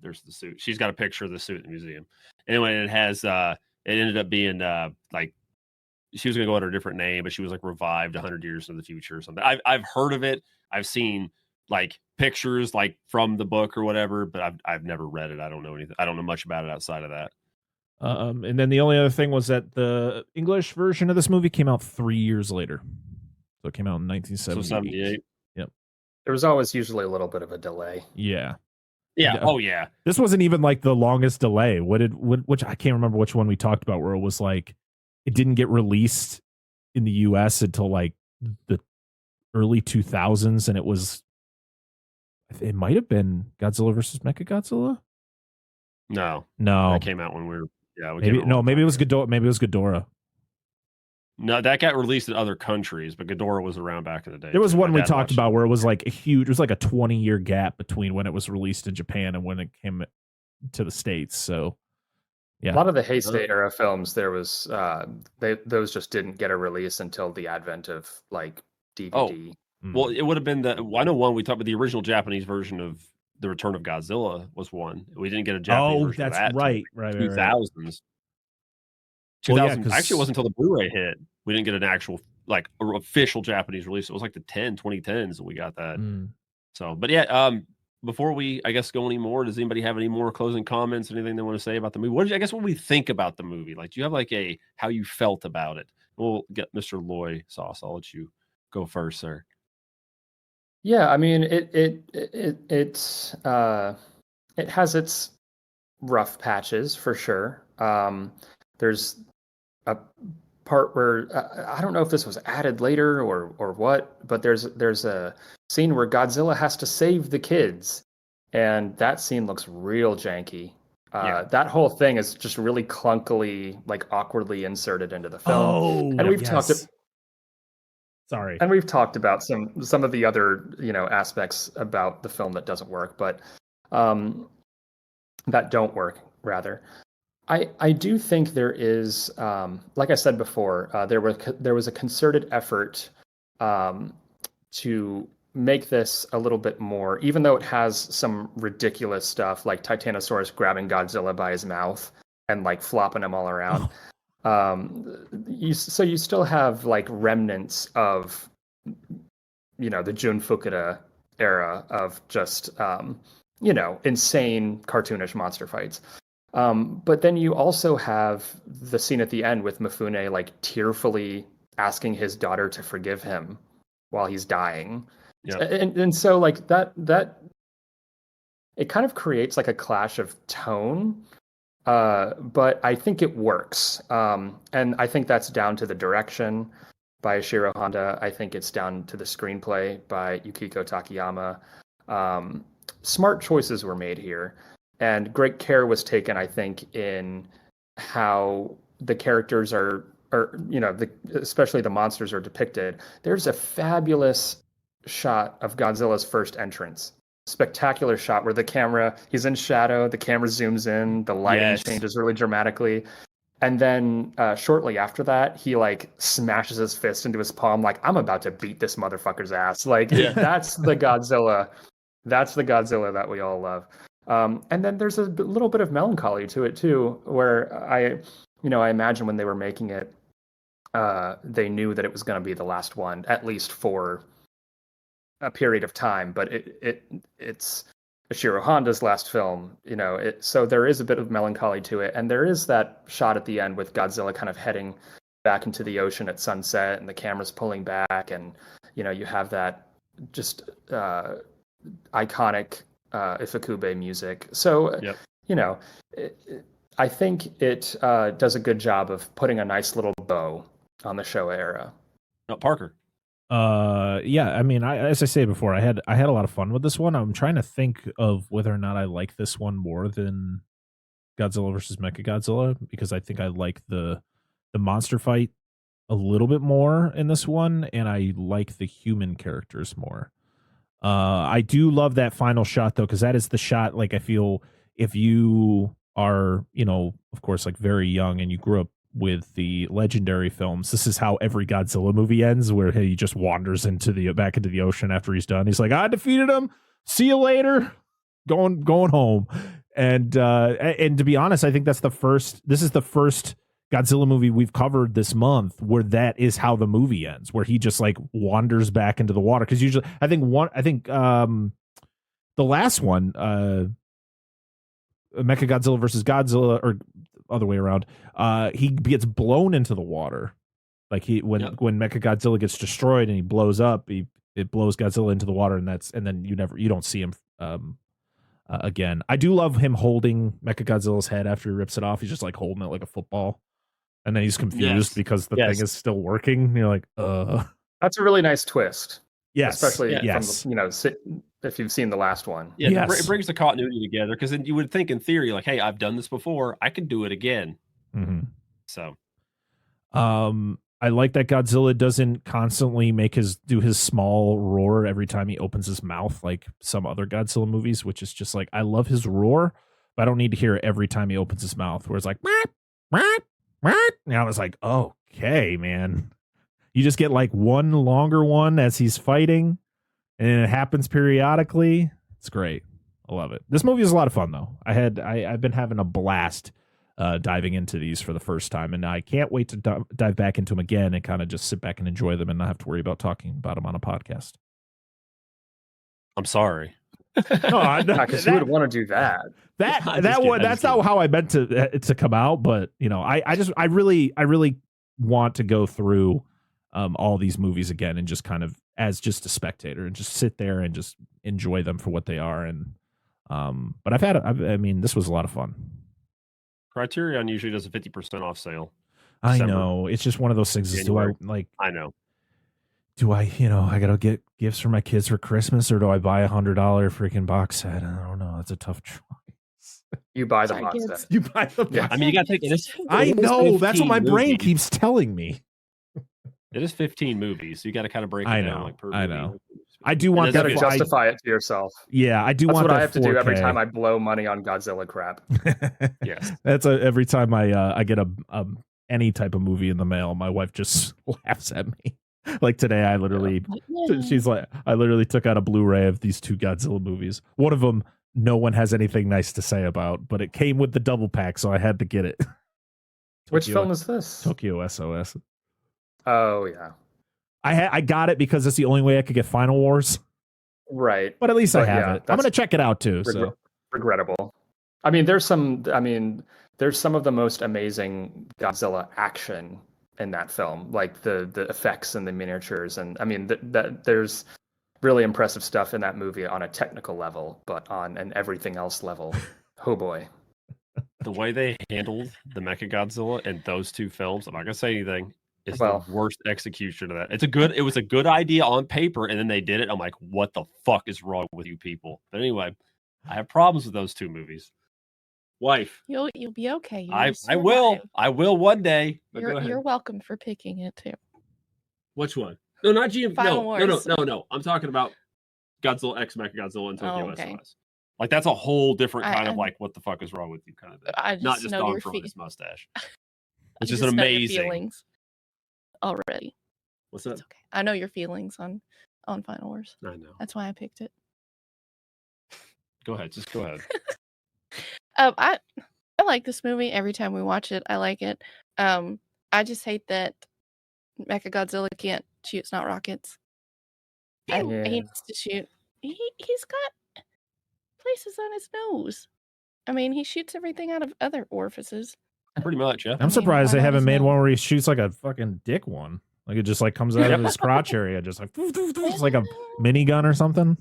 Speaker 2: there's the suit. She's got a picture of the suit in the museum. Anyway, it has. It ended up being like she was going to go under a different name, but she was like revived 100 years in the future or something. I've heard of it. I've seen like pictures like from the book or whatever, but I've never read it. I don't know anything. I don't know much about it outside of that.
Speaker 3: And then the only other thing was that the English version of this movie came out 3 years later. So it came out in 1978.
Speaker 2: So 78.
Speaker 3: Yep.
Speaker 4: There was always usually a little bit of a delay.
Speaker 3: Yeah.
Speaker 2: Yeah. Oh yeah.
Speaker 3: This wasn't even like the longest delay. Which I can't remember which one we talked about where it was like it didn't get released in the US until like the early 2000s, and it might have been Godzilla versus Mechagodzilla.
Speaker 2: No,
Speaker 3: that
Speaker 2: came out when we were
Speaker 3: maybe it was Ghidorah.
Speaker 2: No, that got released in other countries, but Ghidorah was around back in the day.
Speaker 3: There was one we talked about where it was like it was like a 20-year gap between when it was released in Japan and when it came to the States. So yeah,
Speaker 4: a lot of the Heisei era films, there was those just didn't get a release until the advent of like DVD.
Speaker 2: Well, it would have been I know one we talked about. The original Japanese version of The Return of Godzilla was one. We didn't get a Japanese version of that.
Speaker 3: That's right.
Speaker 2: 2000s. 2000. Actually, it wasn't until the Blu-ray hit we didn't get an actual like official Japanese release. It was like the 2010s that we got that. So, but yeah, before we, I guess, go any more, does anybody have any more closing comments? Anything they want to say about the movie? What we think about the movie? Like, do you have like how you felt about it? We'll get Mr. Loysauce. I'll let you go first, sir.
Speaker 4: Yeah, I mean, it has its rough patches for sure. There's a part where I don't know if this was added later or what, but there's a scene where Godzilla has to save the kids, and that scene looks real janky. That whole thing is just really clunkily, like awkwardly inserted into the film. And we've talked.
Speaker 3: Sorry.
Speaker 4: And we've talked about some of the other, aspects about the film that doesn't work, but that don't work rather. I do think there is, like I said before, there was a concerted effort to make this a little bit more, even though it has some ridiculous stuff like Titanosaurus grabbing Godzilla by his mouth and like flopping him all around. You still have like remnants of, the Jun Fukuda era of just, insane cartoonish monster fights. But then you also have the scene at the end with Mifune like tearfully asking his daughter to forgive him while he's dying.
Speaker 2: Yeah.
Speaker 4: And so like that it kind of creates like a clash of tone. But I think it works. And I think that's down to the direction by Ishiro Honda. I think it's down to the screenplay by Yukiko Takayama. Smart choices were made here. And great care was taken, I think, in how the characters especially the monsters are depicted. There's a fabulous shot of Godzilla's first entrance. Spectacular shot where he's in shadow, the camera zooms in, the lighting changes really dramatically. And then shortly after that, he like smashes his fist into his palm like, I'm about to beat this motherfucker's ass. Like that's the Godzilla. That's the Godzilla that we all love. And then there's a little bit of melancholy to it too, where I imagine when they were making it, they knew that it was going to be the last one, at least for a period of time. But it's Ishiro Honda's last film, so there is a bit of melancholy to it, and there is that shot at the end with Godzilla kind of heading back into the ocean at sunset, and the camera's pulling back, and you have that just iconic Ifukube music. So, I think it does a good job of putting a nice little bow on the Showa era.
Speaker 2: No, Parker.
Speaker 3: Yeah, I mean, as I say before, I had a lot of fun with this one. I'm trying to think of whether or not I like this one more than Godzilla versus Mechagodzilla, because I think I like the monster fight a little bit more in this one, and I like the human characters more. I do love that final shot though, because that is the shot, like, I feel if you are, of course, like very young and you grew up with the legendary films, this is how every Godzilla movie ends, where he just wanders back into the ocean after he's done. He's like, I defeated him. See you later. Going home. And to be honest, I think this is the first Godzilla movie we've covered this month where that is how the movie ends, where he just like wanders back into the water. Because usually, I think the last one, Mechagodzilla versus Godzilla, or other way around, he gets blown into the water. Like when Mechagodzilla gets destroyed and he blows up, it blows Godzilla into the water, and then you don't see him again. I do love him holding Mechagodzilla's head after he rips it off. He's just like holding it like a football, and then he's confused because the thing is still working. And you're like,
Speaker 4: That's a really nice twist.
Speaker 3: Yes,
Speaker 4: Especially
Speaker 3: yes.
Speaker 4: from if you've seen the last one.
Speaker 2: Yeah,
Speaker 3: Yes.
Speaker 2: it brings the continuity together because then you would think in theory, like, hey, I've done this before, I can do it again.
Speaker 3: Mm-hmm.
Speaker 2: So,
Speaker 3: I like that Godzilla doesn't constantly do his small roar every time he opens his mouth like some other Godzilla movies, which is just like, I love his roar, but I don't need to hear it every time he opens his mouth where it's like, and I was like, okay, man. You just get like one longer one as he's fighting, and it happens periodically. It's great. I love it. This movie is a lot of fun, though. I've been having a blast diving into these for the first time, and I can't wait to dive back into them again and kind of just sit back and enjoy them and not have to worry about talking about them on a podcast.
Speaker 2: I'm sorry.
Speaker 4: No, because who would want to do that?
Speaker 3: That's not how I meant to come out, but I really want to go through all these movies again and just kind of as just a spectator and just sit there and just enjoy them for what they are. And but this was a lot of fun.
Speaker 2: Criterion usually does a 50% off sale.
Speaker 3: I know. It's just one of those things.
Speaker 2: I know.
Speaker 3: Do I gotta get gifts for my kids for Christmas, or do I buy $100 freaking box set? I don't know. It's a tough choice.
Speaker 4: You buy the box set.
Speaker 3: You buy the box set.
Speaker 2: I mean, you gotta take it.
Speaker 3: I know. That's what my brain keeps telling me.
Speaker 2: It is 15 movies. So you got to kind of break it down. Like per
Speaker 3: I
Speaker 2: movie.
Speaker 3: know. I do want
Speaker 4: you got to justify it to yourself.
Speaker 3: Yeah, I do
Speaker 4: That's
Speaker 3: want
Speaker 4: what
Speaker 3: that
Speaker 4: I have
Speaker 3: 4K.
Speaker 4: to do every time I blow money on Godzilla crap.
Speaker 2: Yes,
Speaker 3: that's every time I get a any type of movie in the mail. My wife just laughs at me. Like today, I literally took out a Blu-ray of these 2 Godzilla movies. One of them, no one has anything nice to say about, but it came with the double pack, so I had to get it.
Speaker 4: Which film is this?
Speaker 3: Tokyo SOS.
Speaker 4: Oh yeah.
Speaker 3: I got it because it's the only way I could get Final Wars.
Speaker 4: Right.
Speaker 3: But at least I have it. I'm going to check it out too. So
Speaker 4: regrettable. I mean, there's some of the most amazing Godzilla action in that film, like the effects and the miniatures, and I mean that there's really impressive stuff in that movie on a technical level, but on an everything else level, oh boy.
Speaker 2: The way they handled the Mechagodzilla in those 2 films, I'm not gonna say anything. It's the worst execution of that. It was a good idea on paper, and then they did it. I'm like, what the fuck is wrong with you people? But anyway, I have problems with those 2 movies. Wife,
Speaker 1: you'll be okay.
Speaker 2: I will one day.
Speaker 1: You're welcome for picking it too.
Speaker 2: Which one? No, not GM.
Speaker 1: Wars.
Speaker 2: No. I'm talking about Godzilla X Mechagodzilla and Tokyo SOS. Like that's a whole different kind of like what the fuck is wrong with you kind of thing. Not just Don from his mustache. It's just an amazing.
Speaker 1: Already.
Speaker 2: What's that?
Speaker 1: It's okay. I know your feelings on Final Wars.
Speaker 2: I know.
Speaker 1: That's why I picked it.
Speaker 2: Go ahead. Just go ahead.
Speaker 1: I like this movie. Every time we watch it, I like it. I just hate that Mechagodzilla can't shoot snot rockets. He needs to shoot. He's got places on his nose. I mean, he shoots everything out of other orifices.
Speaker 2: Pretty much, yeah.
Speaker 3: I'm surprised they haven't made one where he shoots like a fucking dick one. Like it just like comes out of his crotch area, just like it's like a minigun or something.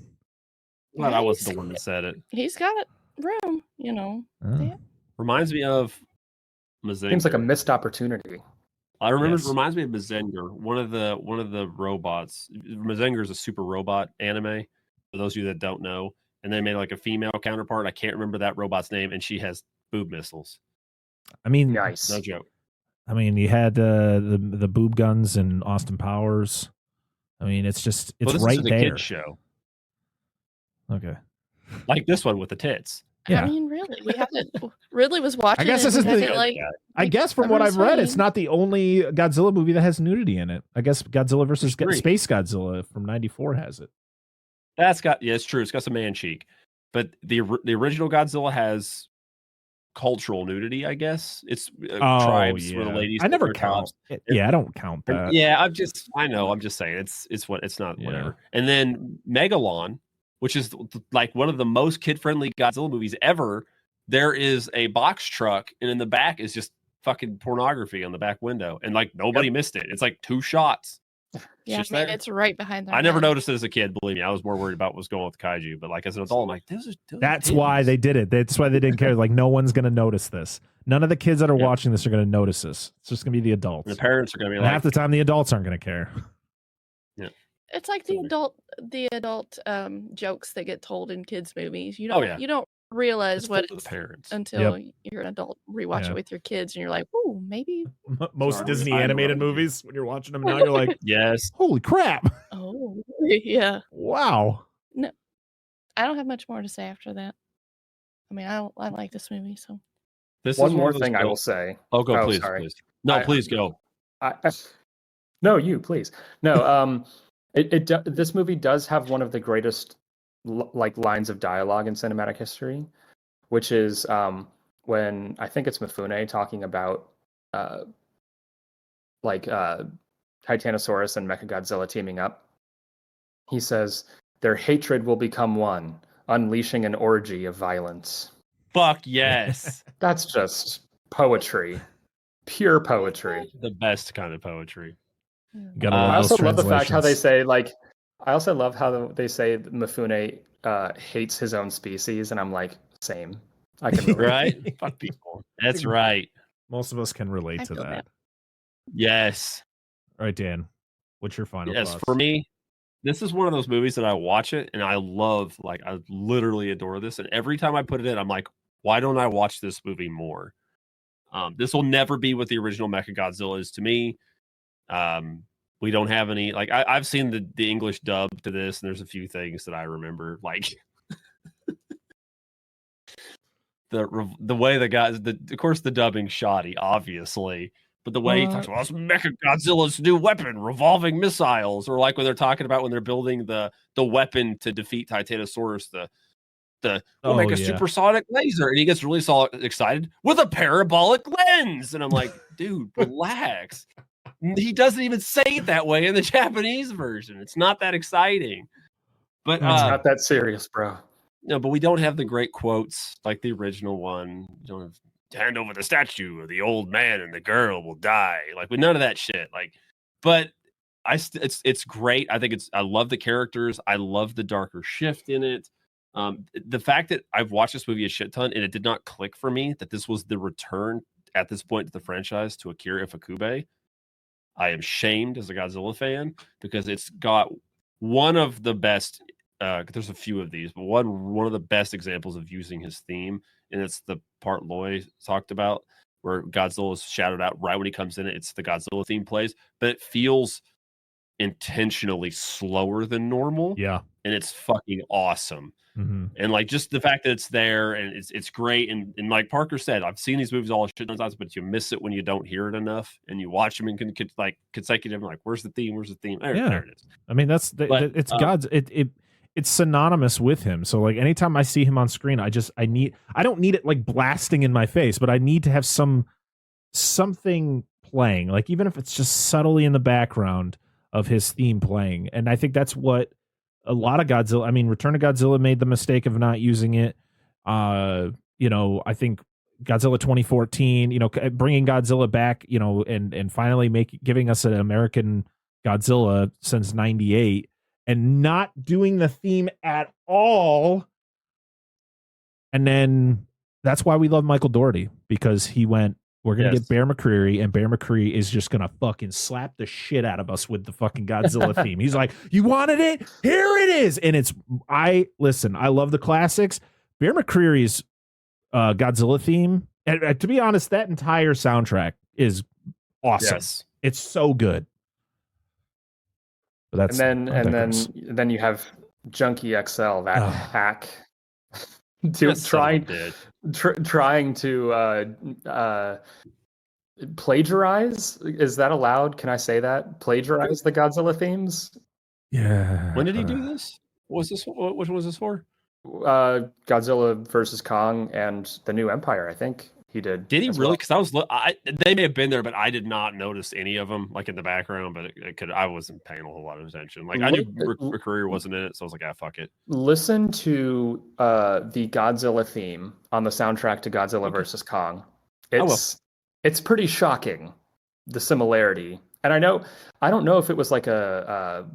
Speaker 2: Well, I wasn't the one that said it.
Speaker 1: He's got room, Yeah.
Speaker 2: Reminds me of Mazinger.
Speaker 4: Seems like a missed opportunity.
Speaker 2: I remember. It reminds me of Mazinger, one of the robots. Mazinger is a super robot anime. For those of you that don't know, and they made like a female counterpart. I can't remember that robot's name, and she has boob missiles.
Speaker 3: I mean,
Speaker 4: nice.
Speaker 2: No joke.
Speaker 3: I mean, you had the boob guns and Austin Powers. I mean, it's right
Speaker 2: is a
Speaker 3: there.
Speaker 2: Kids show.
Speaker 3: Okay.
Speaker 2: Like this one with the tits.
Speaker 3: Yeah.
Speaker 1: I mean, really, we haven't really was watching.
Speaker 3: I guess this is I guess from what I've read, it's not the only Godzilla movie that has nudity in it. I guess Godzilla versus Space Godzilla from '94 has it.
Speaker 2: It's true. It's got some man cheek, but the original Godzilla has cultural nudity. I guess it's tribes where the ladies.
Speaker 3: I never count. I don't count that.
Speaker 2: Yeah, I'm just saying it's not whatever. And then Megalon, which is like one of the most kid-friendly Godzilla movies ever. There is a box truck, and in the back is just fucking pornography on the back window, and like nobody missed it. It's like 2 shots.
Speaker 1: Yeah,
Speaker 2: just
Speaker 1: I mean,
Speaker 2: there.
Speaker 1: it's right behind their
Speaker 2: I never
Speaker 1: head.
Speaker 2: noticed it as a kid. Believe me, I was more worried about what was going on with kaiju. But like as an adult, I'm like, those are
Speaker 3: That's why they did it. That's why they didn't care. Like, no one's going to notice this. None of the kids that are
Speaker 2: Yep.
Speaker 3: watching this are going to notice this. It's just going to be the adults.
Speaker 2: And the parents are going to be
Speaker 3: And
Speaker 2: like,
Speaker 3: half the time, the adults aren't going to care.
Speaker 2: Yeah.
Speaker 1: It's like the adult jokes that get told in kids' movies. You
Speaker 2: Oh,
Speaker 1: don't
Speaker 2: yeah.
Speaker 1: you don't realize
Speaker 2: It's
Speaker 1: what
Speaker 2: for the
Speaker 1: it's
Speaker 2: parents.
Speaker 1: until you're an adult. Rewatch
Speaker 3: Yeah.
Speaker 1: it with your kids, and you're like, "Ooh, maybe."
Speaker 3: Most
Speaker 1: Sorry.
Speaker 3: Disney
Speaker 2: I'm
Speaker 3: animated
Speaker 2: wrong.
Speaker 3: movies, when you're watching them now, you're like,
Speaker 2: Yes.
Speaker 3: holy crap.
Speaker 1: Oh, yeah.
Speaker 3: Wow.
Speaker 1: I don't have much more to say after that. I mean, I like this movie, so.
Speaker 2: This
Speaker 4: One
Speaker 2: is
Speaker 4: more
Speaker 2: of those
Speaker 4: thing I
Speaker 2: films-
Speaker 4: will say.
Speaker 2: Oh, go,
Speaker 4: Oh,
Speaker 2: please,
Speaker 4: sorry.
Speaker 2: please. No, please go.
Speaker 4: No, you please. No, this movie does have one of the greatest like lines of dialogue in cinematic history, which is when I think it's Mifune talking about Titanosaurus and Mechagodzilla teaming up. He says, "Their hatred will become one, unleashing an orgy of violence."
Speaker 2: Fuck yes.
Speaker 4: That's just poetry, pure poetry.
Speaker 2: The best kind of poetry.
Speaker 1: Yeah.
Speaker 3: You gotta
Speaker 2: I
Speaker 3: love
Speaker 4: I
Speaker 3: those
Speaker 4: also love the fact how they
Speaker 3: translations.
Speaker 4: say like. I also love how they say Mifune hates his own species, and I'm like, same. I can relate.
Speaker 2: Right? Fuck people. That's right.
Speaker 3: Most of us can relate
Speaker 1: I
Speaker 3: to
Speaker 1: feel
Speaker 3: that.
Speaker 1: that.
Speaker 2: Yes.
Speaker 3: All right, Dan, what's your final
Speaker 2: Yes.
Speaker 3: thoughts?
Speaker 2: For me, this is one of those movies that I watch it and I love, like, I literally adore this. And every time I put it in, I'm like, why don't I watch this movie more? This will never be what the original Mechagodzilla is to me. We don't have any, like, I've seen the English dub to this, and there's a few things that I remember, like the way the guys, of course, the dubbing's shoddy, obviously, but the way he talks about Mechagodzilla's new weapon, revolving missiles, or like when they're talking about when they're building the weapon to defeat Titanosaurus, we'll make a supersonic laser, and he gets really excited with a parabolic lens, and I'm like, dude, relax. He doesn't even say it that way in the Japanese version. It's not that exciting. But
Speaker 4: It's not that serious, bro.
Speaker 2: no, but we don't have the great quotes like the original one. You don't have hand over the statue, or the old man and the girl will die. Like, with none of that shit. Like, but it's great. I think I love the characters. I love the darker shift in it. The fact that I've watched this movie a shit ton and it did not click for me that this was the return at this point to the franchise to Akira Ifukube. I am shamed as a Godzilla fan because it's got one of the best. There's a few of these, but one of the best examples of using his theme, and it's the part Loy talked about where Godzilla is shouted out right when he comes in. It's the Godzilla theme plays, but it feels intentionally slower than normal.
Speaker 3: Yeah.
Speaker 2: And it's fucking awesome.
Speaker 3: Mm-hmm.
Speaker 2: And like just the fact that it's there and it's great. And like Parker said, I've seen these movies all shit times, but you miss it when you don't hear it enough and you watch them in like consecutive. Like, where's the theme? Where's the theme? There it is.
Speaker 3: I mean, it's God's. It's synonymous with him. So like anytime I see him on screen, I don't need it like blasting in my face, but I need to have something playing. Like, even if it's just subtly in the background of his theme playing. And I think that's what a lot of Godzilla, I mean, Return of Godzilla made the mistake of not using it. I think Godzilla 2014, bringing Godzilla back, and finally giving us an American Godzilla since 98 and not doing the theme at all. And then that's why we love Michael Dougherty, because he went, we're going to get Bear McCreary, and Bear McCreary is just going to fucking slap the shit out of us with the fucking Godzilla theme. He's like, you wanted it? Here it is. And I love the classics. Bear McCreary's Godzilla theme, and to be honest, that entire soundtrack is awesome.
Speaker 2: Yes.
Speaker 3: It's so good. But
Speaker 4: and then you have Junkie XL, that hack, trying to plagiarize. Is that allowed? Can I say that? Plagiarize the Godzilla themes?
Speaker 3: Yeah.
Speaker 2: When did he do this? What was this for?
Speaker 4: Godzilla versus Kong and the New Empire, I think he did.
Speaker 2: Did he really? Because they may have been there, but I did not notice any of them like in the background. But I wasn't paying a whole lot of attention. Like, I knew McCreary wasn't in it, so I was like, fuck it.
Speaker 4: Listen to the Godzilla theme on the soundtrack to Godzilla versus Kong. It's pretty shocking, the similarity And I don't know if it was like a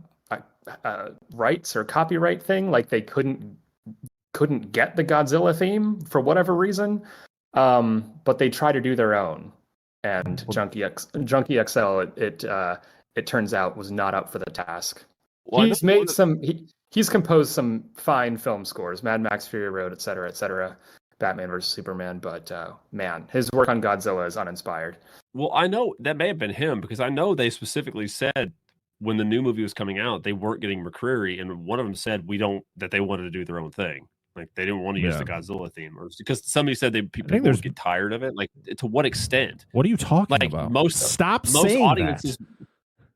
Speaker 4: rights or copyright thing, like they couldn't get the Godzilla theme for whatever reason, but they try to do their own. And Junkie XL, it turns out was not up for the task.
Speaker 2: Well,
Speaker 4: He's composed some fine film scores, Mad Max, Fury Road, et cetera, Batman vs Superman, but man, his work on Godzilla is uninspired.
Speaker 2: Well, I know that may have been him because I know they specifically said when the new movie was coming out, they weren't getting McCreary, and one of them said that they wanted to do their own thing. Like they didn't want to use the Godzilla theme, or because somebody said people would get tired of it. Like to what extent?
Speaker 3: What are you talking about? Most
Speaker 2: audiences,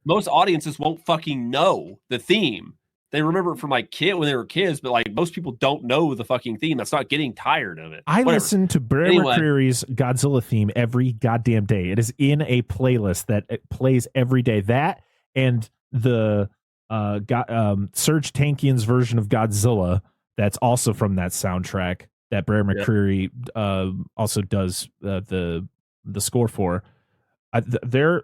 Speaker 2: most audiences won't fucking know the theme. They remember it from like when they were kids, but like most people don't know the fucking theme. That's not getting tired of it.
Speaker 3: I listen to Bryan McCreary's Godzilla theme every goddamn day. It is in a playlist that it plays every day. That and the Serge Tankian's version of Godzilla that's also from that soundtrack that Bryan McCreary also does the score for. They're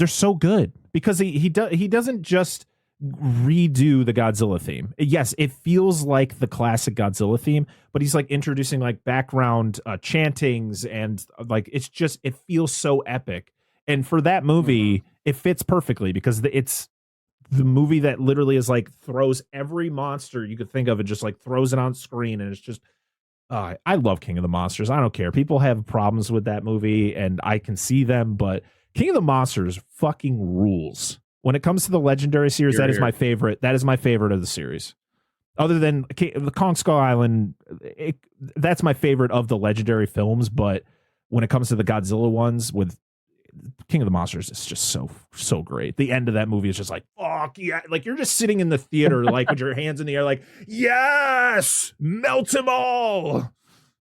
Speaker 3: so good because he doesn't just redo the Godzilla theme. Yes, it feels like the classic Godzilla theme, but he's like introducing like background chantings and like it feels so epic. And for that movie, it fits perfectly because it's the movie that literally is like throws every monster you could think of and just like throws it on screen, and it's just I love King of the Monsters. I don't care. People have problems with that movie and I can see them, but King of the Monsters fucking rules. When it comes to the Legendary series, that is my favorite. That is my favorite of the series. Other than the Kong Skull Island, that's my favorite of the Legendary films. But when it comes to the Godzilla ones, with King of the Monsters, it's just so great. The end of that movie is just like, fuck yeah. Like you're just sitting in the theater, like with your hands in the air, like, yes, melt them all.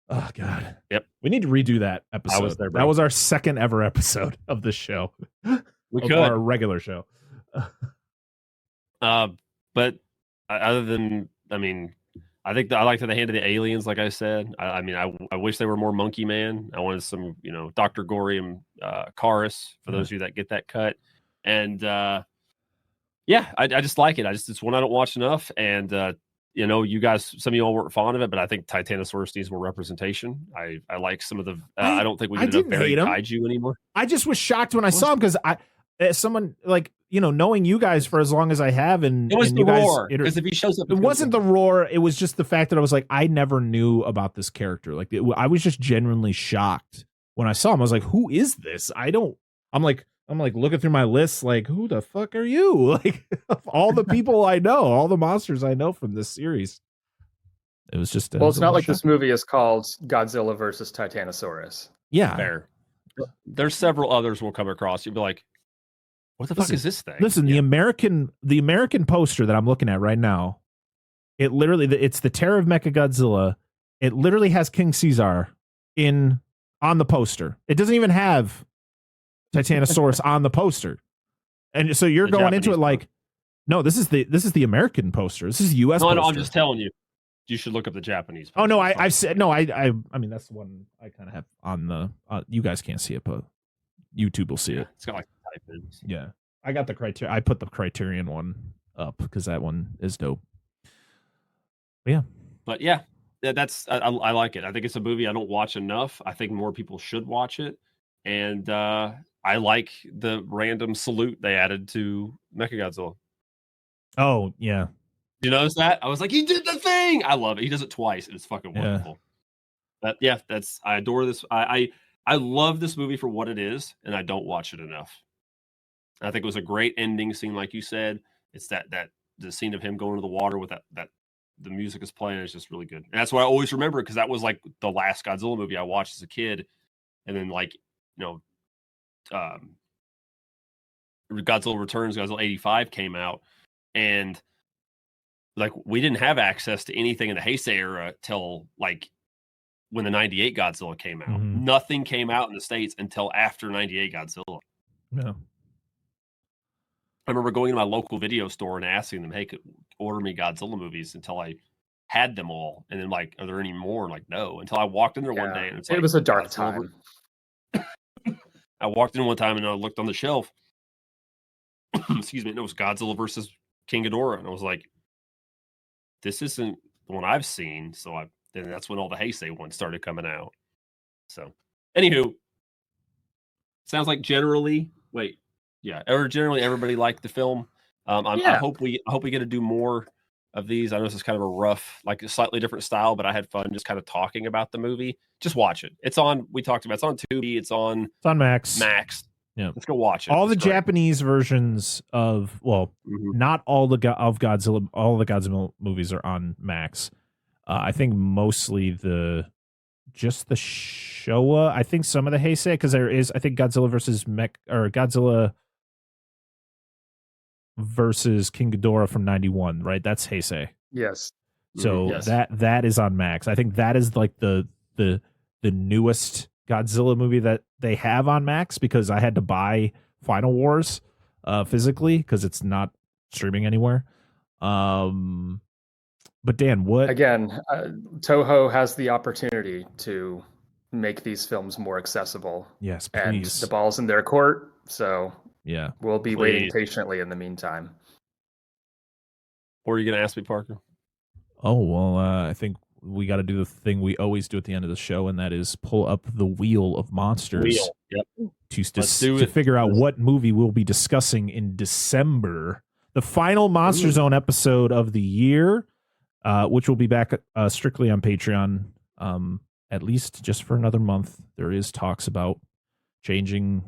Speaker 3: Oh, God.
Speaker 2: Yep.
Speaker 3: We need to redo that episode.
Speaker 2: I was there, bro.
Speaker 3: That was our second ever episode of this show. Our regular show.
Speaker 2: But other than, I mean, I think I liked the hand of the aliens. Like I said, I wish they were more Monkey Man. I wanted some, Dr. Gory and Karis for those of you that get that cut. And I just like it. It's one I don't watch enough. And you guys, some of you all weren't fond of it, but I think Titanosaurus needs more representation. I like some of the. I don't think we get enough Barry Kaiju anymore.
Speaker 3: I just was shocked when I saw him because as someone like knowing you guys for as long as I have, and
Speaker 2: it was
Speaker 3: and
Speaker 2: the
Speaker 3: you guys,
Speaker 2: roar because if he shows up,
Speaker 3: it wasn't the roar. It was just the fact that I was like, I never knew about this character. Like I was just genuinely shocked when I saw him. I was like, who is this? I'm like looking through my list, like, who the fuck are you? Like all the people I know, all the monsters I know from this series. It was just
Speaker 4: it's not like this movie is called Godzilla versus Titanosaurus.
Speaker 3: Yeah,
Speaker 2: fair. There's several others we'll come across. You'll be like, what the fuck is this thing?
Speaker 3: Listen, the American poster that I'm looking at right now, it's the Terror of Mechagodzilla. It literally has King Caesar on the poster. It doesn't even have Titanosaurus on the poster. And so you're going into it like, no, this is the American poster. This is the US poster.
Speaker 2: No, I'm just telling you. You should look up the Japanese poster.
Speaker 3: Oh no, I've said no, I mean that's the one I kind of have on the you guys can't see it, but YouTube will see it.
Speaker 2: It's got like type-ins.
Speaker 3: Yeah. I got the Criterion. I put the Criterion one up because that one is dope.
Speaker 2: But yeah, that's I like it. I think it's a movie I don't watch enough. I think more people should watch it. And I like the random salute they added to Mechagodzilla.
Speaker 3: Oh, yeah.
Speaker 2: You notice that? I was like, he did the thing. I love it. He does it twice. And it's fucking wonderful. Yeah. I adore this. I love this movie for what it is, and I don't watch it enough. I think it was a great ending scene, like you said. It's that the scene of him going to the water with that the music is playing. It's just really good, and that's what I always remember because that was like the last Godzilla movie I watched as a kid, and then Godzilla Returns, Godzilla 85 came out, and like we didn't have access to anything in the Heisei era till like when the 98 Godzilla came out. Mm-hmm. Nothing came out in the States until after 98 Godzilla.
Speaker 3: Yeah.
Speaker 2: I remember going to my local video store and asking them, hey, could order me Godzilla movies until I had them all. And then like, are there any more? And like, no, until I walked in there one day. And
Speaker 4: it was a dark time.
Speaker 2: I walked in one time and I looked on the shelf excuse me, and it was Godzilla versus King Ghidorah, and I was like, this isn't the one I've seen. So then that's when all the Heisei ones started coming out. So, anywho, sounds like generally everybody liked the film. I hope we get to do more of these. I know this is kind of a rough, like a slightly different style, but I had fun just kind of talking about the movie. Just watch it. It's on. We talked about it's on Tubi. It's on
Speaker 3: Max.
Speaker 2: Yeah, let's go watch it.
Speaker 3: All the Japanese versions of not all of Godzilla. All the Godzilla movies are on Max. I think mostly just the Showa. I think some of the Heisei, because there is, I think Godzilla versus Godzilla versus King Ghidorah from 91, right? That's Heisei.
Speaker 4: Yes.
Speaker 3: So
Speaker 2: yes.
Speaker 3: that is on Max. I think that is like the newest Godzilla movie that they have on Max, because I had to buy Final Wars physically because it's not streaming anywhere. But Dan, what
Speaker 4: again? Toho has the opportunity to make these films more accessible.
Speaker 3: Yes,
Speaker 4: and
Speaker 3: please.
Speaker 4: the ball's in their court. So
Speaker 3: yeah,
Speaker 4: we'll be waiting patiently in the meantime.
Speaker 2: Or are you going to ask me, Parker?
Speaker 3: Oh, well, I think we got to do the thing we always do at the end of the show, and that is pull up the wheel of monsters.
Speaker 2: Yep.
Speaker 3: To figure out what movie we'll be discussing in December, the final Monster Zone episode of the year, which will be back strictly on Patreon, at least just for another month. There is talks about changing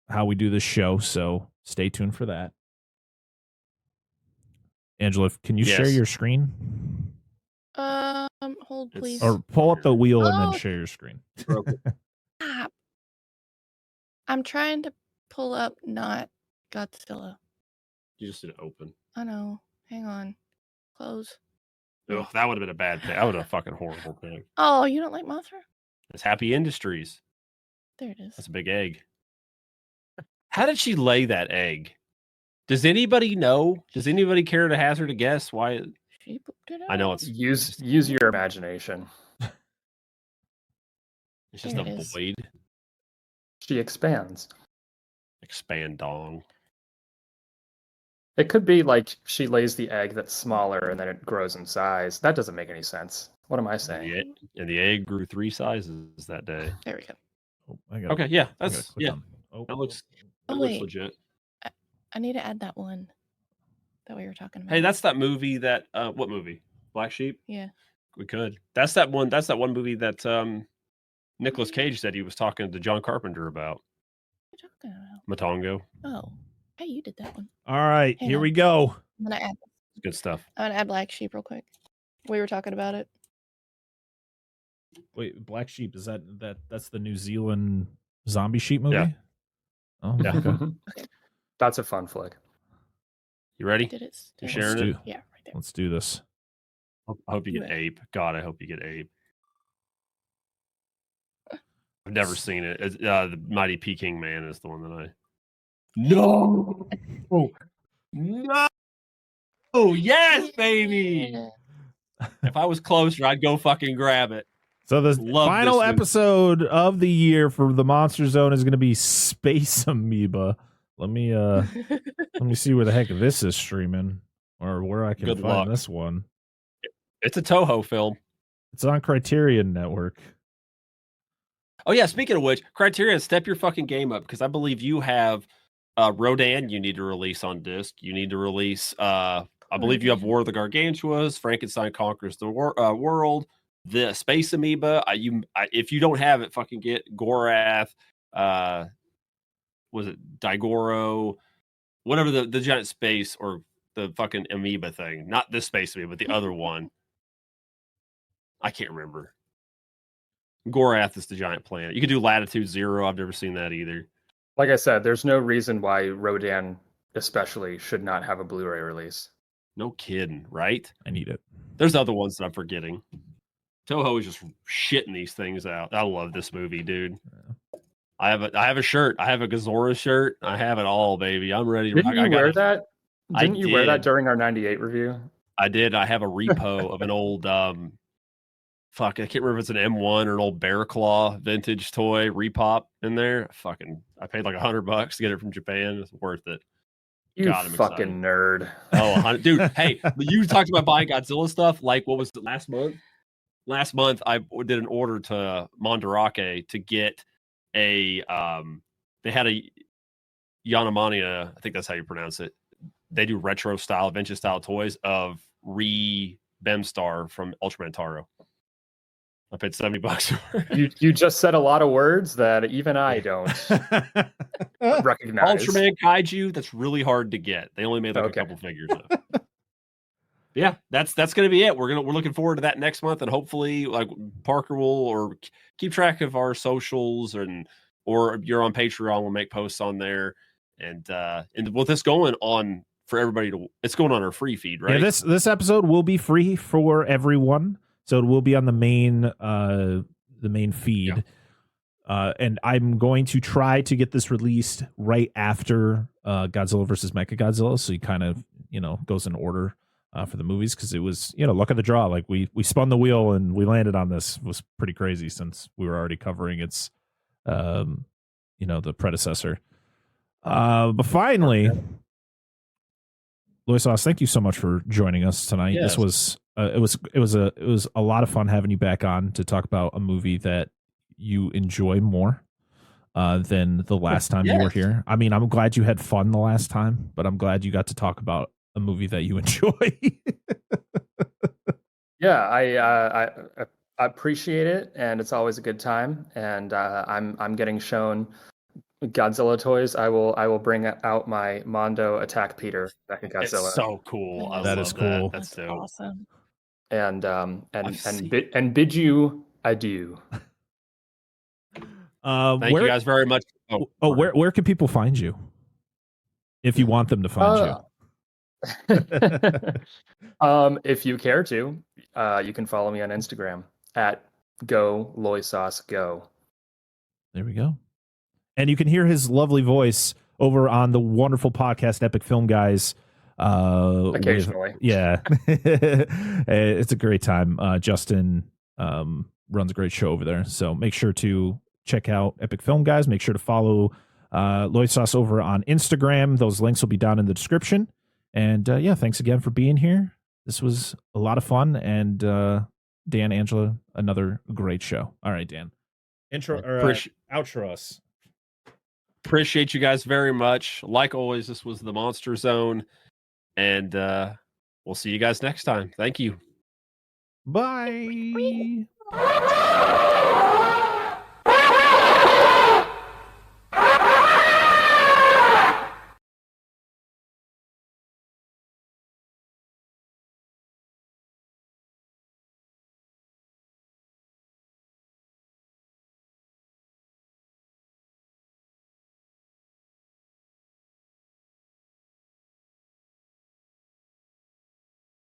Speaker 3: how we do this show, so stay tuned for that. Angela, can you share your screen?
Speaker 1: Hold please.
Speaker 3: Or pull up the wheel and then share your screen.
Speaker 1: Stop. I'm trying to pull up not Godzilla.
Speaker 2: You just did open.
Speaker 1: I know. Hang on. Close.
Speaker 2: Oh, that would have been a bad thing. That would have been a fucking horrible thing.
Speaker 1: Oh, you don't like Mothra?
Speaker 2: It's Happy Industries.
Speaker 1: There it is.
Speaker 2: That's a big egg. How did she lay that egg? Does anybody know? Does anybody care to hazard a guess why?
Speaker 1: She pooped it out.
Speaker 2: I know it's
Speaker 4: use your imagination.
Speaker 2: It's just a void.
Speaker 4: She expands.
Speaker 2: Expand dong.
Speaker 4: It could be like she lays the egg that's smaller and then it grows in size. That doesn't make any sense. What am I saying?
Speaker 2: And the egg grew 3 sizes that day.
Speaker 1: There we go.
Speaker 3: Oh,
Speaker 2: okay, yeah, that's that looks
Speaker 1: wait.
Speaker 2: legit.
Speaker 1: I need to add that one that we were talking about.
Speaker 2: Hey, that's that movie that what movie? Black Sheep?
Speaker 1: Yeah.
Speaker 2: We could. That's that one movie that Nicolas Cage said he was talking to John Carpenter about.
Speaker 1: What are you talking about?
Speaker 2: Matongo.
Speaker 1: Oh. Hey, you did that one.
Speaker 3: All right, here we go.
Speaker 1: I'm gonna add
Speaker 2: good stuff.
Speaker 1: I'm gonna add Black Sheep real quick. We were talking about it.
Speaker 3: Wait, Black Sheep, is that's the New Zealand zombie sheep movie?
Speaker 2: Yeah.
Speaker 3: Oh, yeah.
Speaker 1: Okay.
Speaker 4: That's a fun flick.
Speaker 2: You ready?
Speaker 1: You're
Speaker 2: sharing it?
Speaker 1: Yeah, right there.
Speaker 3: Let's do this.
Speaker 2: I hope you get Ape. God, I hope you get Ape. I've never seen it. The Mighty Peking Man is the one that I. No! No! Oh, yes, baby!
Speaker 1: Yeah.
Speaker 2: If I was closer, I'd go fucking grab it.
Speaker 3: So the final episode of the year for the Monster Zone is going to be Space Amoeba. Let me see where the heck this is streaming, or where I can find this one.
Speaker 2: It's a Toho film.
Speaker 3: It's on Criterion Network.
Speaker 2: Oh yeah, speaking of which, Criterion, step your fucking game up, because I believe you have Rodan you need to release on disc. You need to release I believe you have War of the Gargantuas, Frankenstein Conquers the World, the Space Amoeba. If you don't have it, fucking get Gorath. Was it Daigoro? Whatever the giant space or the fucking amoeba thing. Not this space amoeba, but the other one. I can't remember. Gorath is the giant planet. You could do Latitude Zero. I've never seen that either.
Speaker 4: Like I said, there's no reason why Rodan especially should not have a Blu-ray release.
Speaker 2: No kidding, right?
Speaker 3: I need it.
Speaker 2: There's other ones that I'm forgetting. Toho is just shitting these things out. I love this movie, dude. Yeah. I have a shirt. I have a Gazora shirt. I have it all, baby. I'm ready.
Speaker 4: Didn't you wear that? Didn't you wear that during our 98 review?
Speaker 2: I did. I have a repo of an old I can't remember if it's an M1 or an old Bear Claw vintage toy repop in there. I paid like $100 to get it from Japan. It's worth it.
Speaker 4: You
Speaker 2: God, I'm
Speaker 4: fucking
Speaker 2: excited.
Speaker 4: nerd.
Speaker 2: Oh, dude, hey, you talked about buying Godzilla stuff. Like, what was it last month? Last month, I did an order to Mandarake to get a. They had a Yanamania, I think that's how you pronounce it. They do retro style, vintage style toys of Bemstar from Ultraman Taro. I paid $70 for it.
Speaker 4: You just said a lot of words that even I don't recognize.
Speaker 2: Ultraman Kaiju, that's really hard to get. They only made like a couple figures of. Yeah, that's going to be it. We're looking forward to that next month, and hopefully, like Parker will or keep track of our socials, or you're on Patreon, we'll make posts on there, and with this going on for everybody it's going on our free feed, right?
Speaker 3: Yeah, this episode will be free for everyone, so it will be on the main feed. Yeah. And I'm going to try to get this released right after Godzilla versus Mechagodzilla, so he kind of goes in order. For the movies, because it was luck of the draw. Like we spun the wheel and we landed on this. It was pretty crazy since we were already covering its the predecessor. But finally, Loysauce, thank you so much for joining us tonight. Yes. This was it was a lot of fun having you back on to talk about a movie that you enjoy more than the last time you were here. I mean, I'm glad you had fun the last time, but I'm glad you got to talk about a movie that you enjoy.
Speaker 4: Yeah, I appreciate it, and it's always a good time. And I'm getting shown Godzilla toys. I will bring out my Mondo Attack Peter Mechagodzilla.
Speaker 2: It's so cool.
Speaker 3: That is cool.
Speaker 2: That's so
Speaker 1: awesome.
Speaker 4: And bid you adieu.
Speaker 2: Thank you guys very much.
Speaker 3: Where can people find you if you want them to find you?
Speaker 4: If you care to, you can follow me on Instagram at @GoLoysauceGo.
Speaker 3: There we go. And you can hear his lovely voice over on the wonderful podcast Epic Film Guys.
Speaker 4: Occasionally.
Speaker 3: It's a great time. Justin runs a great show over there. So make sure to check out Epic Film Guys. Make sure to follow Loysauce over on Instagram. Those links will be down in the description. And thanks again for being here. This was a lot of fun. And Dan, Angela, another great show. All right, Dan. Outro us.
Speaker 2: Appreciate you guys very much. Like always, this was the Monster Zone. And we'll see you guys next time. Thank you.
Speaker 3: Bye.